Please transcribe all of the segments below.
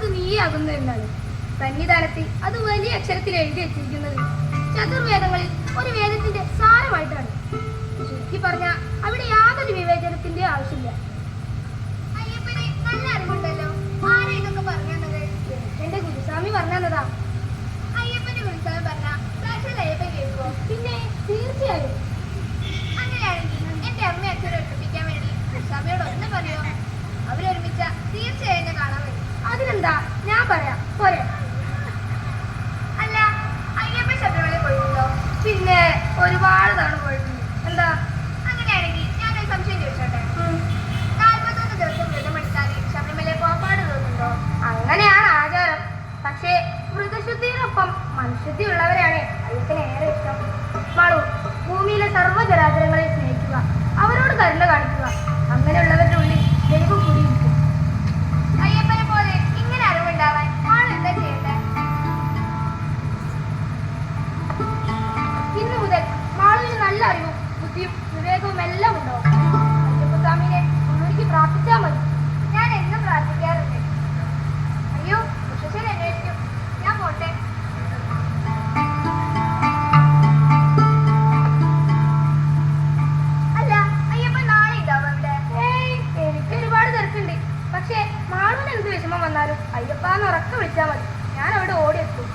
അത് നീയാകുന്നു എന്നാണ്. സന്നിധാനത്തിൽ അത് വലിയ അക്ഷരത്തിൽ എഴുതി വെച്ചിരിക്കുന്നത് ചതുർവേദങ്ങളിൽ ഒരു വേദത്തിന്റെ സാരമായിട്ടാണ്. ചുരുക്കി പറഞ്ഞ അവിടെ യാതൊരു വിവേചനത്തിന്റെ ആവശ്യമില്ല. അയ്യപ്പനെ നല്ല അറിവുണ്ടല്ലോ. ആരാ ഇതൊക്കെ പറഞ്ഞു തന്നത്? എന്റെ ഗുരുസ്വാമി പറഞ്ഞു തന്നതാ. അയ്യപ്പന്റെ ഗുരുസ്വാമി പറഞ്ഞ സാക്ഷാൽ അയ്യപ്പൻ കേൾക്കുമോ? പിന്നെ തീർച്ചയായും. അങ്ങനെയാണെങ്കിൽ എന്റെ അമ്മ അച്ഛനെ ഒഴിപ്പിക്കാൻ വേണ്ടി ഗുരുസ്വാമിയോട് ഒന്ന് പറയോ? അവരൊരുമിച്ച തീർച്ചയായും എന്നെ കാണാൻ വരും. അതിനെന്താ, ഞാൻ പറയാം, പോരെ? അല്ല, അയ്യപ്പൻ ശബരിമലയിൽ പോയിട്ടുണ്ടോ? പിന്നെ ഒരുപാട് തവണ പോയിട്ടുണ്ട്. എന്താ? അങ്ങനെയാണെങ്കിൽ ഞാനൊരു സംശയം ചോദിച്ചോട്ടെ. 41 ദിവസം വ്രതമെടുത്താൽ ശബരിമലയിൽ പോകാൻ പാടുന്നുണ്ടോ? അങ്ങനെയാണ് ആചാരം. പക്ഷേ വ്രതശുദ്ധിയോടൊപ്പം മനഃശുദ്ധി ഉള്ളവരാണ് അയ്യപ്പനെ ഏറെ ഇഷ്ടം. മാളു, ഭൂമിയിലെ സർവ്വചരാചരങ്ങളെ സ്നേഹിക്കുക, അവരോട് കരുണ കാണിക്കുക. അങ്ങനെയുള്ളവരുടെ ഉള്ളിൽ ദൈവം കൂടിയിരിക്കും. അയ്യപ്പനെ പോലെ ഇങ്ങനെ അറിവുണ്ടാവാൻ ആൾ എന്താ ചെയ്യണ്ടേ? ഇന്നു മുതൽ മാളുവിന് നല്ല അറിവും ബുദ്ധിയും വിവേകവും എല്ലാം ഉണ്ടാവും. അയ്യപ്പസ്വാമിനെ ഉള്ളിലേക്ക് പ്രാർത്ഥിച്ചാൽ മതി. ഞാൻ എന്നും പ്രാർത്ഥിക്കാറുണ്ട്. അയ്യോ, മുത്തശ്ശൻ അന്വേഷിക്കും. ഞാൻ പോട്ടെ. അല്ല, അയ്യപ്പൻ നാളെ ഉണ്ടാവും ഇവിടെ? എനിക്ക് ഒരുപാട് തിരക്കുണ്ട്. പക്ഷേ മാളുവിന് എന്ത് വിഷമം വന്നാലും അയ്യപ്പാന്ന് ഉറക്കെ വിളിച്ചാൽ മതി, ഞാൻ അവിടെ ഓടിയെത്തും.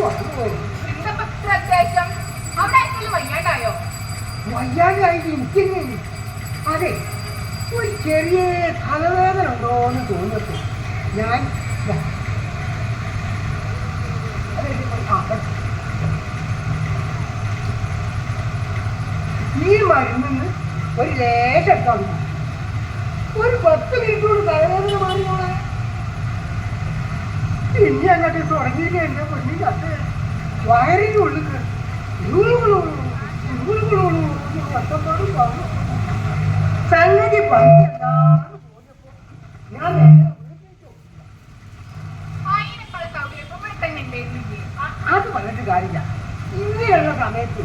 എന്താ ഇത്ര അത്യാവശ്യം? അവിടെ ആർക്കെങ്കിലും വയ്യാണ്ടായോ? വയ്യാണ്ടായിട്ട് എനിക്കെന്നെ അതെ ഒരു ചെറിയ തലവേദന ഉണ്ടോ എന്ന് തോന്നിട്ട് ഞാൻ ഈ മരുന്നിന് ഒരു ലേശം എടുക്കാൻ ഒരു 10 മിനിറ്റ് കൊണ്ട് തലവേദന മാറിയോളെ. പിന്നെ അങ്ങോട്ട് തുടങ്ങിയില്ല എന്റെ പെണ്ണി കത്ത് വയറിന്റെ ഉള്ളിൽ കഷ്ടപ്പാടും പറഞ്ഞു സംഗതി പറഞ്ഞെന്താണെന്ന് തോന്നിയപ്പോ ഞാൻ അതിനേക്കാൾ സൗകര്യം ഇവിടെ തന്നെ ഉണ്ടായിരുന്നില്ലേ? അത് പറഞ്ഞിട്ട് കാര്യമില്ല. ഇങ്ങനെയുള്ള സമയത്ത്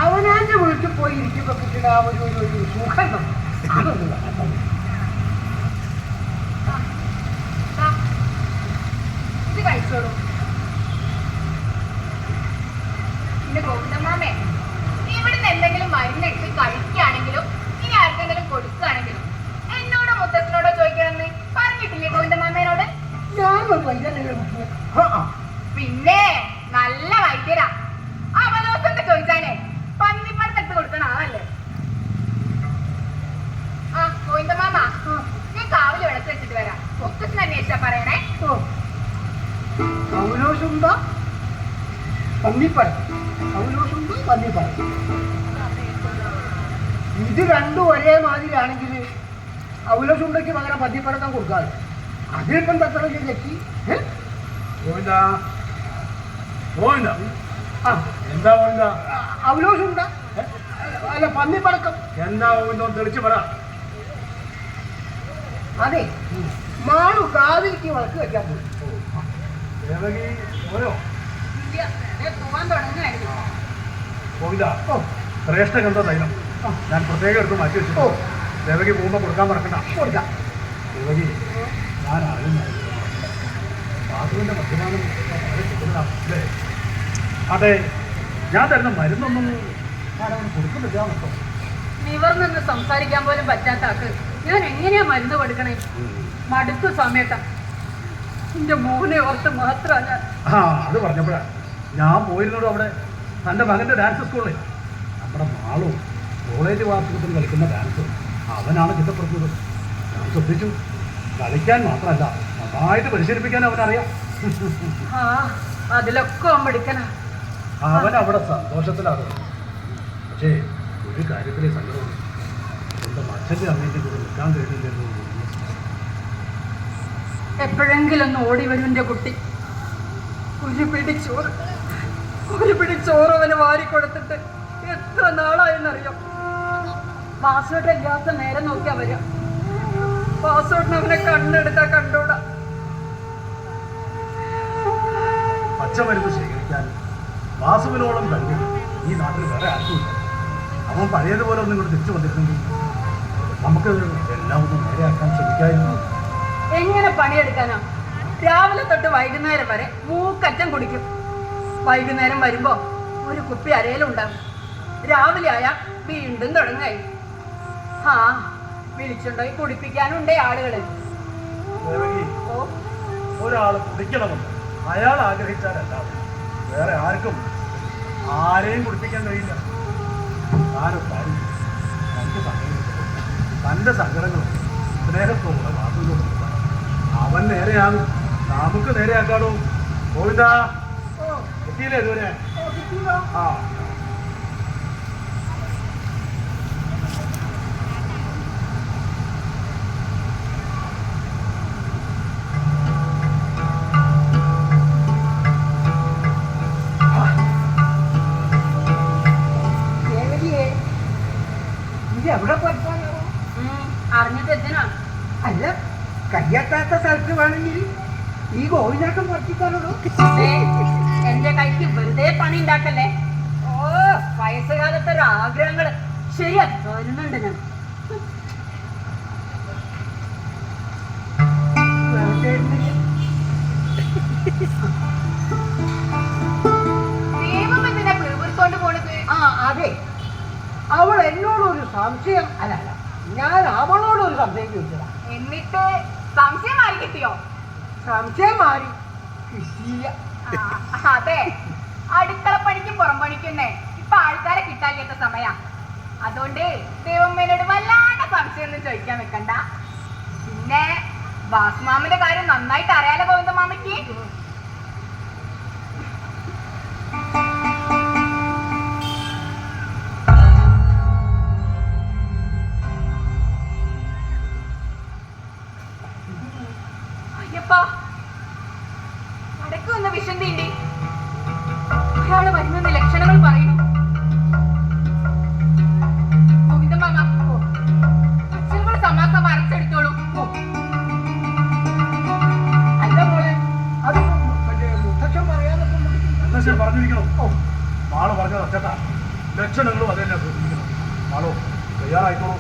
അവനാന്റെ വീട്ടിൽ പോയി ഇരിക്കുമ്പോ കിട്ടുന്ന ആ ഒരു സുഖം നമുക്ക് അതൊന്നും വേണ്ട. ഇത് കഴിച്ചോളൂ. പിന്നെ ഗോവിന്ദമാമേ, ഇവിടുന്ന് എന്തെങ്കിലും മരുന്നെടുത്ത് കഴിക്കുകയാണെങ്കിലും ഇനി ആർക്കെങ്കിലും കൊടുക്കുകയാണെങ്കിലും എന്നോടോ മുത്തച്ഛനോടോ ചോദിക്കണമെന്ന് പറഞ്ഞിട്ടില്ലേ ഗോവിന്ദമാമേനോട്? ഞാനൊരു വൈദ്യനെ പിന്നെ നല്ല വൈദ്യരാ. അവലോസന്റെ ചോദിച്ചാലേ പന്നിപ്പഴത്തെടുത്ത് കൊടുക്കണ ആളല്ലേ. ആ ഗോവിന്ദമാമ, ഞാൻ കാവില് വിളച്ച് വെച്ചിട്ട് വരാം. മുത്തച്ഛൻ അന്വേഷിച്ചാ പറയണേ. കൗലോസുണ്ട പന്നിപ്പഴം, കൗലോസുണ്ട പന്നിപ്പഴം, ഇത് രണ്ടും ഒരേ മാതിരിയാണെങ്കിൽ കൗലോസുണ്ടയ്ക്ക് പകരം പന്നിപ്പഴക്കം കൊടുക്കാതെ അതിലിപ്പം തത്ര തെറ്റി. എന്താ ഗോവിന്ദ? കൗലോസുണ്ട അല്ല പന്നിപ്പഴക്കം. എന്താ ഗോവിന്ദ തെളിച്ച് പറ. അതെ, മാളു കാവിലേക്ക് വിളക്ക് വെക്കാൻ പോയി. ദേവകി ഓരോ പോവാൻ തുടങ്ങുകയായിരുന്നു. ഗോവിന്ദ, ശ്രേഷ്ഠ ഗന്ധ തൈലം ഞാൻ പ്രത്യേകം എടുത്ത് മാറ്റി വെച്ചു. ദേവകി പോകുമ്പോൾ കൊടുക്കാൻ മറക്കണ്ട. കൊടുക്കാം. ദേവകി, ഞാൻ അറിയുന്നു ബാസുവിന്റെ മദ്യപാനം വളരെ കൂടുതലാണല്ലേ? അതെ, ഞാൻ തരുന്ന മരുന്നൊന്നും ഞാനവന് കൊടുക്കുന്നില്ല എന്നോ? നിവർന്ന് സംസാരിക്കാൻ പോലും പറ്റാത്ത ആക്ക് ഞാൻ എങ്ങനെയാ മരുന്ന് കൊടുക്കണേ? മടുത്ത സമയത്താ. എന്റെ മോനെ ഓർത്ത് മാത്രമാണ് ഞാൻ. അത് പറഞ്ഞപ്പോഴാ ഞാൻ പോയിരുന്നതും അവിടെ തൻ്റെ മകൻ്റെ ഡാൻസ് സ്കൂളിൽ നമ്മുടെ മാളു കോളേജ് വാർഷികത്തിൽ കളിക്കുന്ന ഡാൻസ് അവനാണ് ചിട്ടപ്പെടുത്തുന്നത്. ഞാൻ ശ്രദ്ധിച്ചു. കളിക്കാൻ മാത്രമല്ല, നന്നായിട്ട് പരിശീലിപ്പിക്കാൻ അവനറിയാം. അതിലൊക്കെ അവൻ പഠിക്കനാ. അവൻ അവിടെ സന്തോഷത്തിലാണ്. പക്ഷേ ഒരു കാര്യത്തിലെ സങ്കടമാണ്, സ്വന്തം അച്ഛൻ്റെ അമ്മേൻ്റെ കൂടെ നിൽക്കാൻ കഴിയില്ലെന്ന്. എപ്പോഴെങ്കിലും ഒന്ന് ഓടി വരും എൻ്റെ കുട്ടി. ഒരു പിടി ചോറ് അവന് വാരിക്കൊടുത്തിട്ട് എത്ര നാളായെന്നറിയാം. പാസ്വേഡ് ഇല്ലാത്ത നേരം നോക്കിയാ വരിക. പാസ്വേഡിന് അവനെ കണ്ണെടുത്താ കണ്ടൂടാ. പച്ചമരുന്ന് ശേഖരിക്കാൻ വാസുവിനോളം കഴിവ് ഈ നാട്ടിൽ വേറെ ആർക്കുമില്ല. അവൻ പഴയതുപോലെ ഒന്നും ഇങ്ങോട്ട് തിരിച്ചു വന്നിരുന്നെങ്കിൽ നമുക്ക് എല്ലാം ഒന്ന് നേരെയാക്കാൻ ശ്രമിക്കായിരുന്നു. എങ്ങനെ പണിയെടുക്കാനാ? രാവിലെ തൊട്ട് വൈകുന്നേരം വരെ മൂക്കറ്റം കുടിക്കും. വൈകുന്നേരം വരുമ്പോ ഒരു കുപ്പി അരയിലുണ്ടാകും. രാവിലെ ആയാ വീണ്ടും തുടങ്ങായി. വിളിച്ചുണ്ടോയി കുടിപ്പിക്കാനുണ്ടേ ആളുകള്. ഒരാൾ കുടിക്കണമെന്ന് അയാൾ ആഗ്രഹിച്ചാലല്ലാതെ വേറെ ആർക്കും ആരെയും കുടിപ്പിക്കാൻ കഴിയില്ല. ആരും കാര്യം തൻ്റെ സങ്കടങ്ങളും സ്നേഹത്തോടെ വാക്കുകളോട് അവൻ നേരെയാകും, നമുക്ക് നേരെയാക്കാടോ. ഗോവിന്ദ, എത്തിയില്ലേ ഇതുവരെ? ആ, എവിടെ പഠിക്കാനോ? അറിഞ്ഞിട്ട് എന്തിനാ? അല്ല, കയ്യെത്താത്ത സ്ഥലത്ത് വേണമെങ്കിൽ ഈ ഗോവിന്ദാട്ടം പഠിപ്പിക്കാനുള്ളൂ. എന്റെ കൈക്ക് വെറുതെ പണി ഉണ്ടാക്കല്ലേ. വയസ്സുകാലത്തെ ഒരു ആഗ്രഹങ്ങള് ശരിയാ വരുന്നുണ്ട് ഞാൻ. അതെ, അവൾ എന്നോടൊരു സംശയം അല്ല ഞാൻ അവളോടൊരു സംശയം ചോദിച്ചതാ. എന്നിട്ട് സംശയം മാറി കിട്ടിയോ? സംശയം മാറി കിട്ടിയില്ല. അതെ, അടുക്കള പണിക്കും പുറം പണിക്കുന്നേ ഇപ്പൊ ആൾക്കാരെ കിട്ടാത്ത സമയാ. അതുകൊണ്ട് ദൈവമ്മേനോട് വല്ലാണ്ട് സംശയമൊന്നും ചോദിക്കാൻ വെക്കണ്ട. പിന്നെ വാസുമാമന്റെ കാര്യം നന്നായിട്ട് അറിയാലോ ഗോവിന്ദ മാമയ്ക്ക്. അയ്യപ്പാ, അടക്കം ഒന്ന് വിശന്തിണ്ട്. ഒരാള് വരുന്നെന്ന് ലക്ഷണങ്ങൾ പറയുന്നു. ഗോവിന്ദ മാമ, അച്ഛനുകൾ സമാസം അരച്ചെടുത്തോളൂ. അല്ല മോളെ, അത് മുത്തച്ഛൻ പറയാനൊക്കെ മുത്തശ്ശൻ പറഞ്ഞിരിക്കണം. മാള് പറഞ്ഞത് അച്ഛട്ടാ, ലക്ഷണങ്ങളും അത് തന്നെ സൂചിപ്പിക്കണം. മാളോ തയ്യാറായിക്കോളൂ.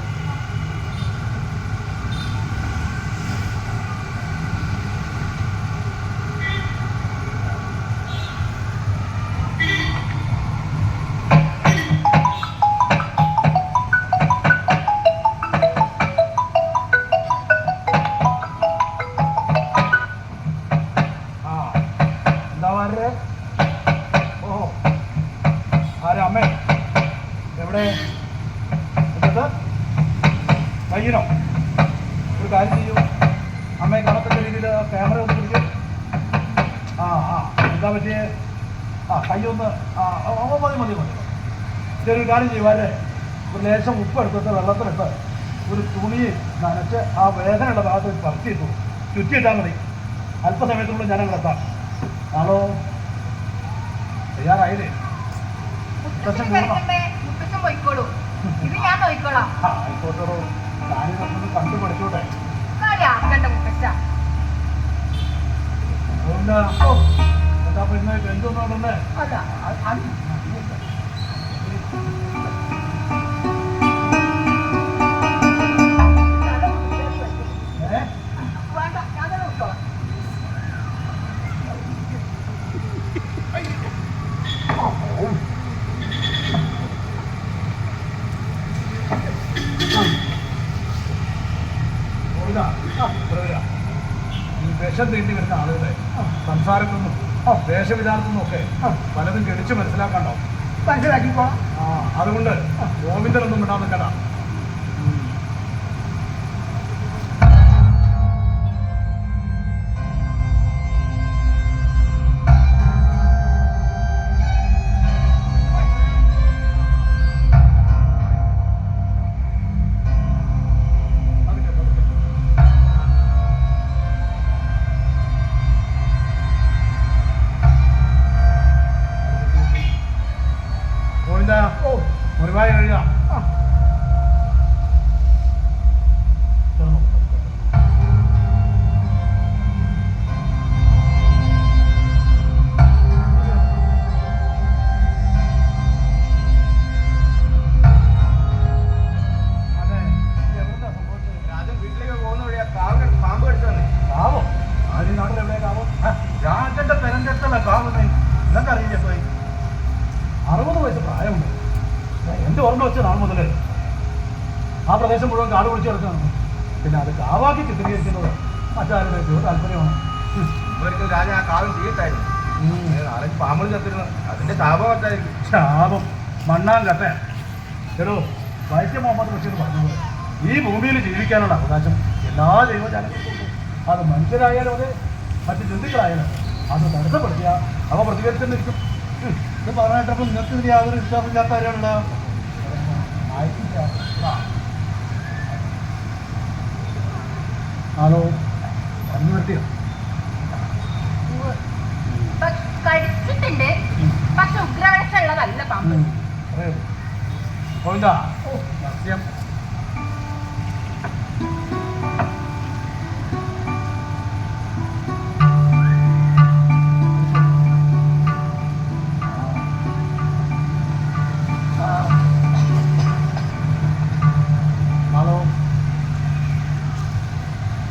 അമ്മേ എവിടെ കയ്യനോ? ഒരു കാര്യം ചെയ്യൂ, അമ്മയെ കാണത്തക്ക രീതിയിൽ ക്യാമറ ഒന്ന് പിടിക്കും. എന്താ പറ്റിയേ? കയ്യൊന്ന് മതി മതി മതി. ചെറിയൊരു കാര്യം ചെയ്യുവാല്ലേ, ഒരു ലേശം ഉപ്പ് എടുത്തിട്ട് വെള്ളത്തിലിട്ട് ഒരു തുണി നനച്ച് ആ വേദനയുള്ള ഭാഗത്ത് പറിച്ചിട്ടു ചുറ്റിയിട്ടാൽ മതി. അല്പസമയത്തിനുള്ളിൽ ഞാനങ്ങനെ എത്താം. ആണോ? തയ്യാറായില്ലേ? മുത്തച്ഛൻ പോയിക്കോളൂ, ഇത് ഞാൻ നോക്കിക്കോളാം. ആയിക്കോട്ടോ, ഞാനിതൊന്നും കണ്ടു പഠിച്ചോട്ടെ. ആക്കണ്ട മുത്തച്ഛ. എന്താ പിന്നെ എന്തൊന്നുണ്ടേ? അതാ വേണ്ട, ഞാൻ തന്നെ നോക്കിക്കോളാം. ഈ വിഷം തീണ്ടി വരുന്ന ആളുകളെ സംസാരത്തിൽ നിന്നും വേഷവിധാനത്തിൽ നിന്നും ഒക്കെ പലതും ഗണിച്ച് മനസ്സിലാക്കാണ്ടാവും. മനസ്സിലാക്കിക്കോളാം. അതുകൊണ്ട് ഗോവിന്ദനൊന്നും വിടാൻ നിൽക്കണ്ട. മുറിവായി കഴിയാം. രാജൻ വീട്ടിലേക്ക് പോകുന്ന വഴിയാ പാമ്പ് കടിച്ചതന്നെ. കാവോ? ആദ്യ നാട്ടിൽ എവിടെ കാവോ? രാജന്റെ പെരഞ്ചെടുത്തുള്ള കാവുന്നേ നിങ്ങൾക്കറിയില്ല. പോയി 60 വയസ്സ് പ്രായമുണ്ട്. എൻ്റെ ഓർമ്മ വെച്ച നാൾ മുതൽ ആ പ്രദേശം മുഴുവൻ കാട് പിടിച്ച് കിടക്കുകയാണ്. പിന്നെ അത് കാവാക്കി ചിത്രീകരിക്കുന്നത് മറ്റാരുടെയൊക്കെയോ താല്പര്യമാണ്. ഒരിക്കൽ രാജൻ ആ കാവം ചെയ്യത്തായിരുന്നു. 4-5 പാമ്പുകൾ ചത്തിരുന്നു. അതിന്റെ ശാപമായിരിക്കും. ശാപം മണ്ണാൻ കട്ടെ. എടോ, വൈക്കം മുഹമ്മദ് ബഷീർ പറഞ്ഞത് ഈ ഭൂമിയിൽ ജീവിക്കാനുള്ള അവകാശം എല്ലാ ജൈവജാലങ്ങൾക്കും. അത് മനുഷ്യരായാലും അതെ, മറ്റ് ജന്തുക്കളായാലും അത് തടസ്സപ്പെടുത്തിയ അവ പ്രതികരിച്ചെന്നിരിക്കും. ഇത് പറഞ്ഞിട്ടപ്പോൾ നിങ്ങൾക്ക് ഇതിന് യാതൊരു വിശ്വാസമില്ലാത്തവരുള്ള ആണോ? പറഞ്ഞു നിർത്തിയോ? കടിച്ചിട്ടുണ്ട്, പക്ഷെ ഉഗ്രവിഷമുള്ളതല്ല പാമ്പ്. ഗോവിന്ദാ, സത്യം ഹലോ,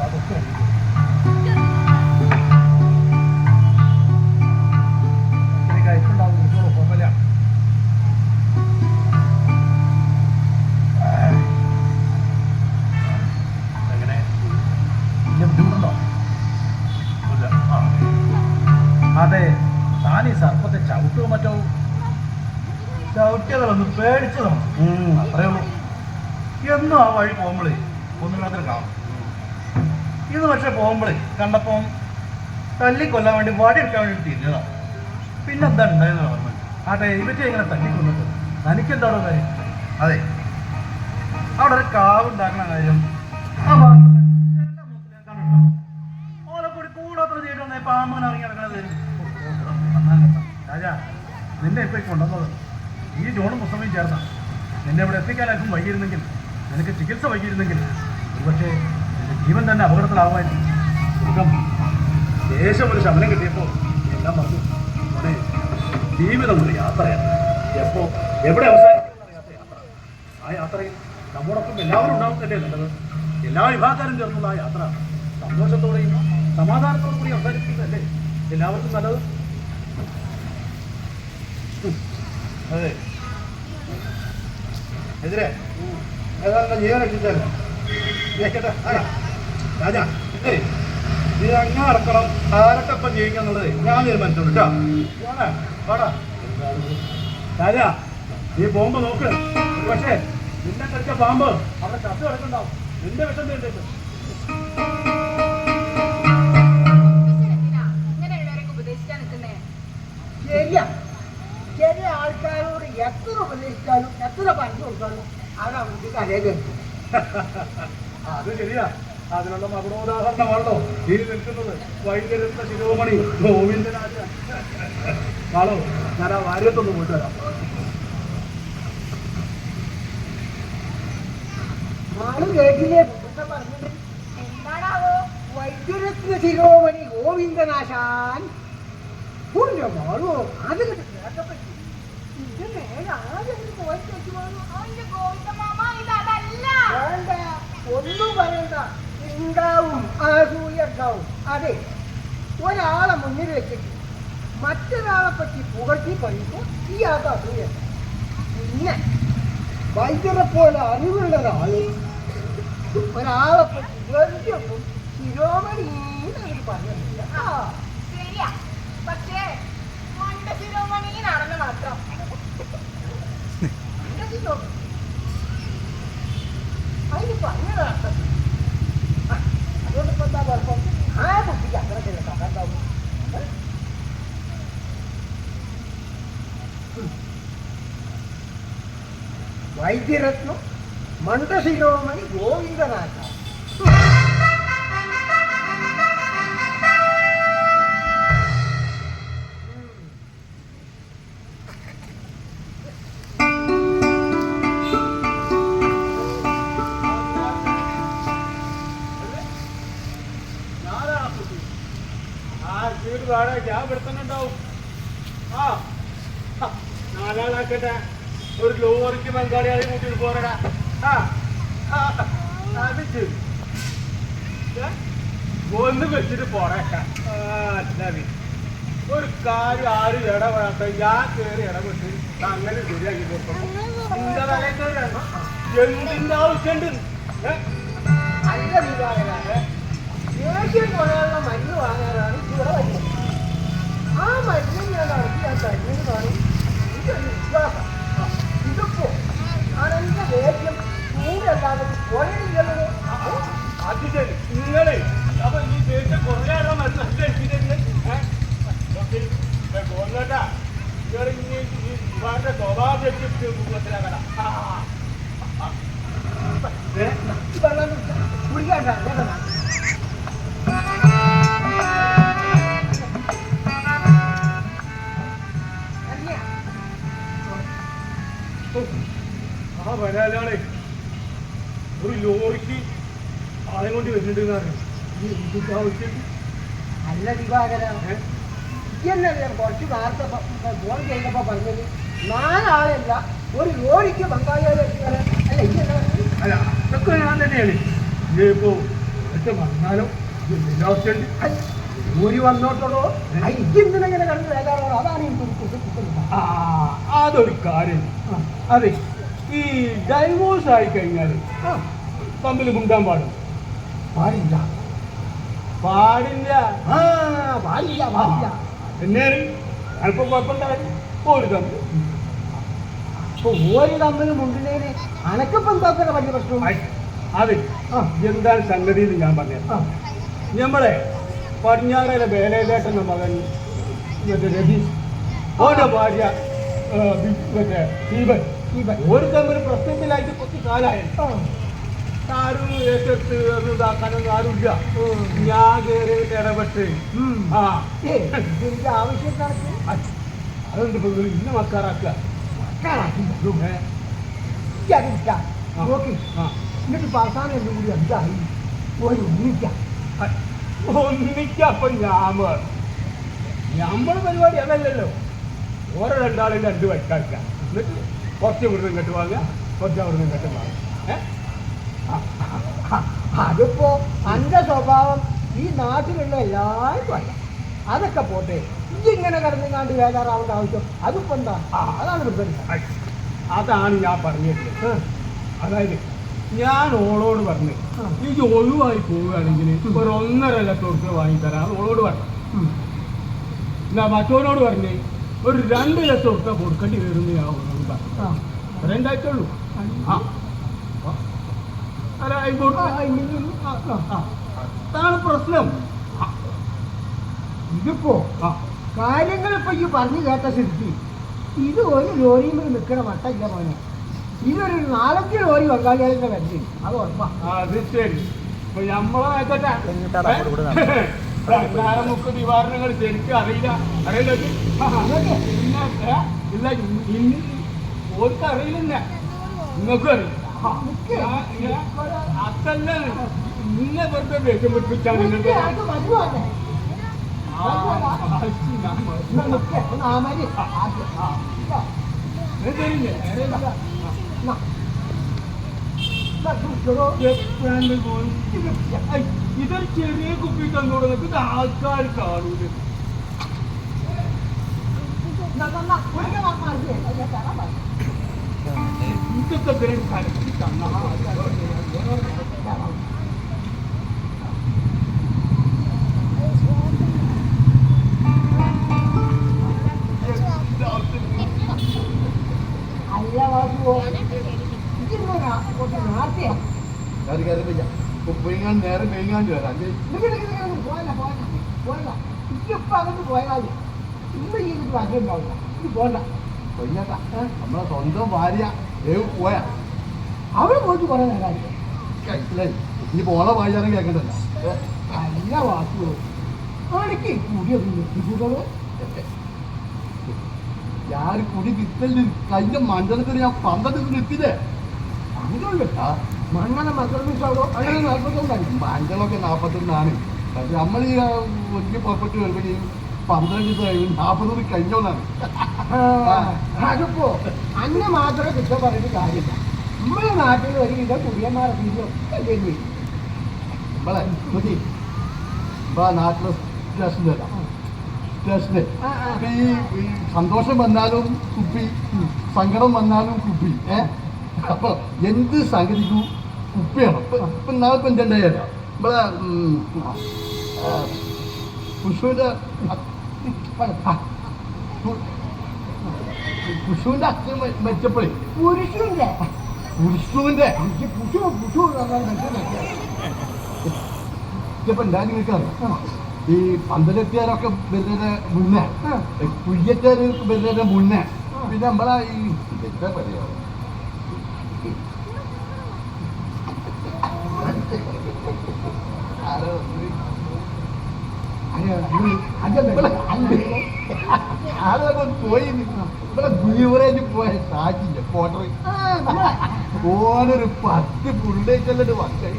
അതൊക്കെ ഒന്ന് പേടിച്ചതാണ്. അത്രേ ഉള്ളൂ. എന്നും ആ വഴി പോകുമ്പോഴേ ഒന്നുമില്ലാത്തൊരു കാണും. ഇത് പക്ഷെ പോകുമ്പോഴേ കണ്ടപ്പം തല്ലിക്കൊല്ലാൻ വേണ്ടി വടി എടുക്കാൻ വേണ്ടി തിരിഞ്ഞതാണ്. പിന്നെ എന്താ ഉണ്ടായെന്ന് പറഞ്ഞു. ആട്ടെ ഇവറ്റ് ഇങ്ങനെ തല്ലിക്കൊന്നിട്ട് തനിക്കെന്താണോ കാര്യം? അതെ, അവിടെ ഒരു കാവ് ഉണ്ടാക്കുന്ന കാര്യം ആ ഓലക്കൂടി കൂടാത്ര ചെയ്തിട്ടുണ്ടെ പാമ്പൻ ഇറങ്ങി നടക്കണത്. രാജാ, നിന്നെ ഇപ്പൊ കൊണ്ടുവന്നത് ഈ ജോണും മുസ്ലിം ചേർന്ന നിന്നെ ഇവിടെ എത്തിക്കാനായിരിക്കും വൈകിയിരുന്നെങ്കിൽ, നിനക്ക് ചികിത്സ വൈകിയിരുന്നെങ്കിൽ ഒരുപക്ഷെ നിന്റെ ജീവൻ തന്നെ അപകടത്തിലാവുമായിരുന്നു. സുഖം ദേശം ഒരു ശമനം കിട്ടിയപ്പോൾ എല്ലാം പറഞ്ഞു. മോനെ, ജീവിതം ഒരു യാത്രയാണ്. എപ്പോ എവിടെ അവസാനിക്കുന്നറിയാത്ത യാത്ര. ആ യാത്രയിൽ നമ്മോടൊപ്പം എല്ലാവരും ഉണ്ടാവുന്നതല്ലേ നല്ലത്. എല്ലാ വിഭാഗക്കാരും ചേർന്നുള്ള ആ യാത്ര സന്തോഷത്തോടെയും സമാധാനത്തോടും കൂടി അവസാനിപ്പിക്കുന്നതല്ലേ എല്ലാവർക്കും നല്ലത്. അതെ, എതിരെ ഏതാണ്ട് ജീവൻ രക്ഷിച്ചല്ലേ രാജാ. ഇത് അങ്ങനെ നടക്കണം, ആരൊക്കെ ജീവിക്കാന്നുള്ളത് ഞാൻ തീരുമാനിച്ചോളൂ കേട്ടോ. പാടാ രാജാ, നീ പോകുമ്പോ നോക്ക്. പക്ഷേ നിന്നെ കഴിച്ച പാമ്പ് അവിടെ ചത്ത് കിടക്കുന്നുണ്ടാവും. നിന്റെ വിഷം തീർച്ചയായിട്ടും. ഇങ്ങനെയുള്ളവരൊക്കെ ഉപദേശിക്കാൻ നിൽക്കുന്നേ. ശരിയാ, ചില ആൾക്കാരോട് എത്ര ഉപദേശിച്ചാലും എത്ര പറഞ്ഞു കൊടുത്താലും അത് അവർക്ക് കരയിൽ അത് ശരിയാ. അതിനുള്ള മകുടോദാഹരണമാണല്ലോ ഈ നിൽക്കുന്നത്. വൈദ്യരത്ന ശിരോമണി ഗോവിന്ദനാച. ആളോ, ഞാൻ ആ വാര്യത്തൊന്ന് കൊണ്ടുവരാം. ആള് കേട്ടില്ലേ പറഞ്ഞത്? എന്താണാവോ? വൈദ്യരത്ന ശിരോമണി ഗോവിന്ദനാശാൻ മാളോ അത് കേട്ടപ്പറ്റി ഇത് നേരെ ആദ്യം പോയിട്ട് വെച്ചുവാണോ? അവന്റെ ഗോവിന്ദ മാമ ഇതല്ല. വേണ്ട, ഒന്നും പറയണ്ട. ഉണ്ടാവും, അസൂയ ഉണ്ടാവും. അതെ, ഒരാളെ മുന്നിൽ വെച്ചിട്ട് മറ്റൊരാളെ പറ്റി പുകഴ്ത്തി പറയുമ്പോൾ ഇയാൾക്ക് അസൂയ. പിന്നെ വൈദ്യരെ പോലെ അറിവുള്ള ഒരാള് ഒരാളെ പറ്റി വെറുതെ ശിരോമണി എന്നവർ പറഞ്ഞില്ല. ശരിയാ, പക്ഷേ മണ്ട ശിരോമണീനാണെന്ന് മാത്രം. അതിന് പറഞ്ഞതാണ്. അതുകൊണ്ട് ഇപ്പൊ എന്താ കുഴപ്പം? ആ കുട്ടിക്ക് അത്ര ചില കഥ ഉണ്ടാവും. വൈദ്യരത്നം മണ്ഡശിരോമണി ഗോവിന്ദനാഥ. ഞാൻ ഇവിടെ തന്നെ ഉണ്ടാവും. ആ നാലാളാക്കട്ടെ, ഒരു ലോറിക്ക് ബംഗാളിയാളെ കൂട്ടിട്ട് പോരടാ. ഒന്ന് വെച്ചിട്ട് പോറേക്കാം. ഒരു കാര്യം ആരും ഇടപെടാത്ത ഞാൻ കയറി ഇടപെട്ട് അങ്ങനെ ശരിയാക്കി കൊടുക്കണം. നിന്റെ തലയിൽ എന്തിന്റെ ആവശ്യമുണ്ട്? അല്ല വിഭാഗനാണ് ദേഷ്യം പോലെയുള്ള മരുന്ന് വാങ്ങാനാണ് ഇവിടെ വരുന്നത്. ആ മരുന്ന് ഞാൻ നടത്തി ആ തരുന്നത് കാണും. ഇതൊരു വിശ്വാസം. ഇതിപ്പോ ആണെന്റെ ദേഷ്യം കൂടല്ലാതെ കുറയുന്നില്ലല്ലോ. അത് ശരി, നിങ്ങള് അപ്പൊ ഈ ദേശം കുറയാനുള്ള മരുന്ന് ഗോർണേട്ടാ, നിങ്ങൾ ഇനി ഈ വിവാഹത്തിന്റെ സ്വഭാവം വെച്ചിട്ട് മനസ്സിലാക്കണ. വെള്ളം കുടിക്കാണ്ടാണ്. ആ വരാലാളെ ഒരു ലോറിക്ക് ആളെ കൊണ്ട് വരുന്നുണ്ടെന്ന് അറിയാം. ഈ എന്തൊക്കെ ആവശ്യം? അല്ല ദിവാകര, എന്നല്ലേ കുറച്ച് നേരത്തെ ഫോൺ ചെയ്തപ്പോ പറഞ്ഞത് 4 ആളല്ല ഒരു ലോറിക്ക് ബംഗാളികളെ അല്ല ഇതെന്താ? അല്ല, അതൊക്കെ ഞാൻ തന്നെയാണ്. ഇപ്പോ ഒറ്റ വന്നാലോ ആവശ്യമുണ്ട്. ലോറി വന്നോട്ടോ ഇതെന്തിനെങ്ങനെ കണ്ടു വേദാറോ? അതാണ് എനിക്ക് അതൊരു കാര്യം. അതെ, ഈ ഡൈവോഴ്സ് ആയി കഴിഞ്ഞാൽ തമ്മിൽ മുണ്ടാൻ പാടില്ല. പാടില്ല പാടില്ല പാടില്ല പാടില്ല. പിന്നെ അല്പം കുഴപ്പമുണ്ടായി ഒരു തമ്മിൽ അപ്പൊ ഓര് തമ്മിൽ മുണ്ടിനേന് അനക്കിപ്പോ എന്താ വലിയ പ്രശ്നം? അതെ, എന്താണ് സംഗതി എന്ന് ഞാൻ പറഞ്ഞത്. നമ്മളെ പടിഞ്ഞാറയിലെ വേലയിലേട്ടെന്ന മകൻ മറ്റേ രതീഷ്, ഓന്റെ ഭാര്യ മറ്റേ ദീപൻ, ഒരു തമ്മിൽ പ്രശ്നത്തിലായിട്ട് കുറച്ച് കാലമായിരുന്നു. ആരും ഏറ്റെടുത്ത് ഇതാക്കാനൊന്നും ആരുമില്ല. ഞാൻ കയറിയിട്ട് ഇടപെട്ട് ഇതിന്റെ ആവശ്യം അതുകൊണ്ട് ഇപ്പൊ ഇന്ന് മക്കാറാക്കുക. നോക്കി എന്നിട്ട് അവസാനം എല്ലാം കൂടി എന്തായി ഒരു ഒന്നിക്കാം. ഒന്നിക്കപ്പം നമ്മള് പരിപാടി അതല്ലല്ലോ. ഓരോ രണ്ടാളും രണ്ട് വയ്ക്കാക്കാം. എന്നിട്ട് കുറച്ച് ഇവിടുന്ന് ഇങ്ങോട്ട് വാങ്ങുക, കുറച്ച് അവിടുന്ന് ഇങ്ങോട്ട് വാങ്ങുക. അതിപ്പോ അന്റെ സ്വഭാവം ഈ നാട്ടിലുള്ള എല്ലാവർക്കും അല്ല. അതൊക്കെ പോട്ടെ, ഇങ്ങനെ കിടന്നുകാണ്ട് വേദാറാവേണ്ട ആവശ്യം അതിപ്പോ എന്താ? അതാണ് പ്രശ്നം. അതാണ് ഞാൻ പറഞ്ഞത്. അതായത് ഞാൻ ഓളോട് പറഞ്ഞു, ഈ ഒഴിവായി പോവുകയാണെങ്കിൽ ഒരു 1.5 ലക്ഷം വാങ്ങിത്തരാം ഓളോട് പറഞ്ഞു. എന്നാ മറ്റോനോട് പറഞ്ഞ് ഒരു 2 ലക്ഷം ഉറുപ്പ്യ കൊടുക്കേണ്ടി വരുമെന്ന് ഞാൻ ഓളോട് പറഞ്ഞു. രണ്ടാഴ്ചയുള്ളൂ. അല്ല അതാണ് പ്രശ്നം. ഇതിപ്പോ കാര്യങ്ങൾ ഇപ്പൊ ഈ പറഞ്ഞു കേട്ട സ്ഥിതി ഇത് ഒരു ലോറിയിൽ നിൽക്കണ മട്ടല്ല മോനെ. ഇതൊരു 4 ലോറി ബംഗാളികളുടെ വണ്ടി, അത് ഉറപ്പാ. അത് ശരി. ഇപ്പൊ നമ്മളായിക്കോട്ടെ നമുക്ക് നിവാരണങ്ങൾ ശരിക്കും അറിയില്ല. ഇല്ല, ഓർക്ക് അറിയില്ല, നിങ്ങൾക്കും അറിയില്ല. അതല്ല നിന്നെ വെറുതെ വേഷം വെപ്പിച്ചാൽ നിങ്ങൾക്ക് ഇതൊരു ചെറിയ കുപ്പി തന്നോട് ഇത് ആൾക്കാർ കാണൂല. ഇതൊക്കെ കലക്കി തന്ന അല്ല വാസുവോ, നാർത്തിയാ നേരെ മെയിങ്ങാണ്ട് വരാം. ഇപ്പൊ അങ്ങോട്ട് പോയാൽ ഇന്ന് ചെയ്തിട്ട് അധികം ഉണ്ടാവില്ല. ഇത് പോണ്ട കൊയ്യട്ടാ, നമ്മളെ സ്വന്തം ഭാര്യ പോയാ അവിടെ പോയിട്ട് കുറെ നേരം കഴിച്ചില്ലായി. ഇനി പോണ ഭാര്യ കേൾക്കണ്ടല്ലോ. അല്ല വാസുവോ, ആണെങ്കിൽ കൂടിയൊക്കെ നിർത്തിക്കൂടോ. ഞാൻ കുടി കിട്ടല് കഴിഞ്ഞ മണ്ഡലത്തിൽ ഞാൻ 12 നിർത്തില്ലേ. അങ്ങനെയുള്ളൂ മണ്ണെണ്ണ മക്കളോ അങ്ങനെ നാൽപ്പത്തൊന്നായി. മണ്ഡലമൊക്കെ 41 പക്ഷെ നമ്മൾ ഈ ഒരിക്കൽ പുറപ്പെട്ട് വരുമ്പോൾ 12 ദിവസം 40 കഴിഞ്ഞോന്നാണ്. അതിപ്പോ അന്ന് മാത്രമേ കുറ്റം പറഞ്ഞിട്ട് കാര്യമില്ല. നമ്മളെ നാട്ടിൽ ഒരുവിധ കുടിയന്മാരെ ഒക്കെ നമ്മളെ നോക്കി നാട്ടിലെ സ്റ്റേഷനിൽ സ്റ്റേഷന് ഈ സന്തോഷം വന്നാലും കുപ്പി, സങ്കടം വന്നാലും കുപ്പി. അപ്പൊ എന്ത് സംഗതിക്കും കുപ്പിയാണ്. ഇപ്പൊ നാളെ എന്തുണ്ടായാലോ നമ്മളെ പുഷുവിന്റെ അച്ഛൻ മരിച്ചപ്പോഴേ പുരുഷന്റെ ഇപ്പൊ എന്താ നിങ്ങൾക്കറിയാം, ഈ പന്തലെത്തിയാരൊക്കെ വരുന്നതിന് മുന്നേ, കുയ്യറ്റാര് വരുന്നതിന് മുന്നേ, പിന്നെ നമ്മളെ ഈ എന്താ പറയാ ആളൊക്കെ പോയി ഇവിടെ ബീവറേജ് പോയ സാറ്റില്ല പോട്ടർ ഓനൊരു 10 പുള്ളേക്കല്ലിട്ട് വക്കൈ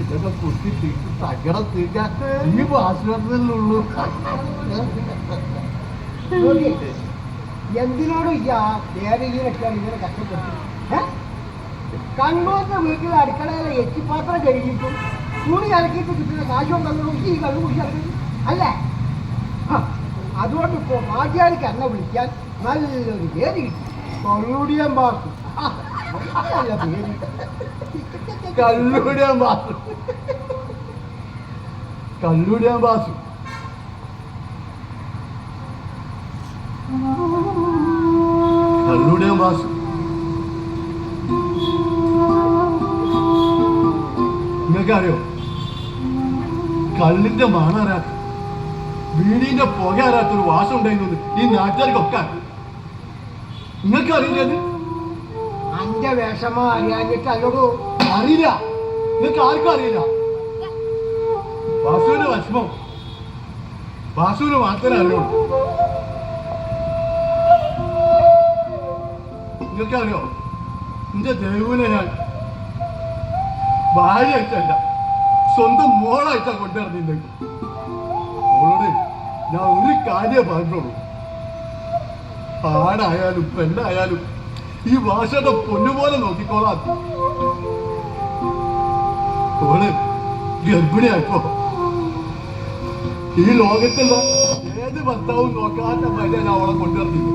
ഇതൊക്കെ കുത്തി തീർത്ത് തകടം തീർക്കാൻ ഇനിയിപ്പോ ആശുപത്രിയിലുള്ളൂ. എന്തിനോടും ഇല്ല ദേവീനൊക്കെയാണ് ഇങ്ങനെ കഷ്ടപ്പെട്ടു. കണ്ണൂരിന്റെ വീട്ടിൽ അടുക്കളയിലെ എച്ചിപ്പാത്രം കഴുകിയിട്ടും തുണി അലക്കിയിട്ട് കിട്ടുന്ന കാശും തന്നോടും ഈ കണ്ണു കുടിച്ചത് അല്ലേ? അതുകൊണ്ട് ഇപ്പോ മാറ്റിയാലിക്ക് എന്നെ വിളിക്കാൻ നല്ലൊരു പേര് കിട്ടി, കള്ളുടിയൻ ബാസു. നല്ല പേര്, കള്ളുടിയാൻ ബാസു. കള്ളുടിയാൻ ബാസു. കള്ളുടെയും വാസു നിങ്ങൾക്കറിയോ കള്ളിന്റെ മണാരാത്ത വീടിന്റെ പുക ആരാത്തൊരു വാസം ഉണ്ടായിരുന്നു ഈ നാട്ടുകാർക്കൊക്കെ നിങ്ങൾക്ക് അറിയില്ലത് അന്റെ വിഷമം അറിയാഞ്ഞിട്ട് അല്ലോടോ അറിയില്ല നിങ്ങൾക്ക് ആർക്കും അറിയില്ല വാസുവിന്റെ വിഷമം വാസുവിന് മാത്രമേ അറിയുള്ളൂ നിങ്ങൾക്കറിയോ എന്റെ ദേവുവിനെ ഞാൻ ഭാര്യയായിട്ടല്ല സ്വന്തം മോളായിട്ടാ കൊണ്ടുവരുന്നില്ലെങ്കിൽ അവളോട് ഞാൻ ഒരു കാര്യം പറഞ്ഞോളൂ ആടായാലും പെണ്ണായാലും ഈ ഭാഷയുടെ പൊന്നുപോലെ നോക്കിക്കോളാം അവള് ഗർഭിണിയായപ്പോ ഈ ലോകത്തുള്ള ഏത് ഭർത്താവും നോക്കാത്ത മര്യാദ ഞാൻ അവളെ കൊണ്ടുവരുന്നില്ല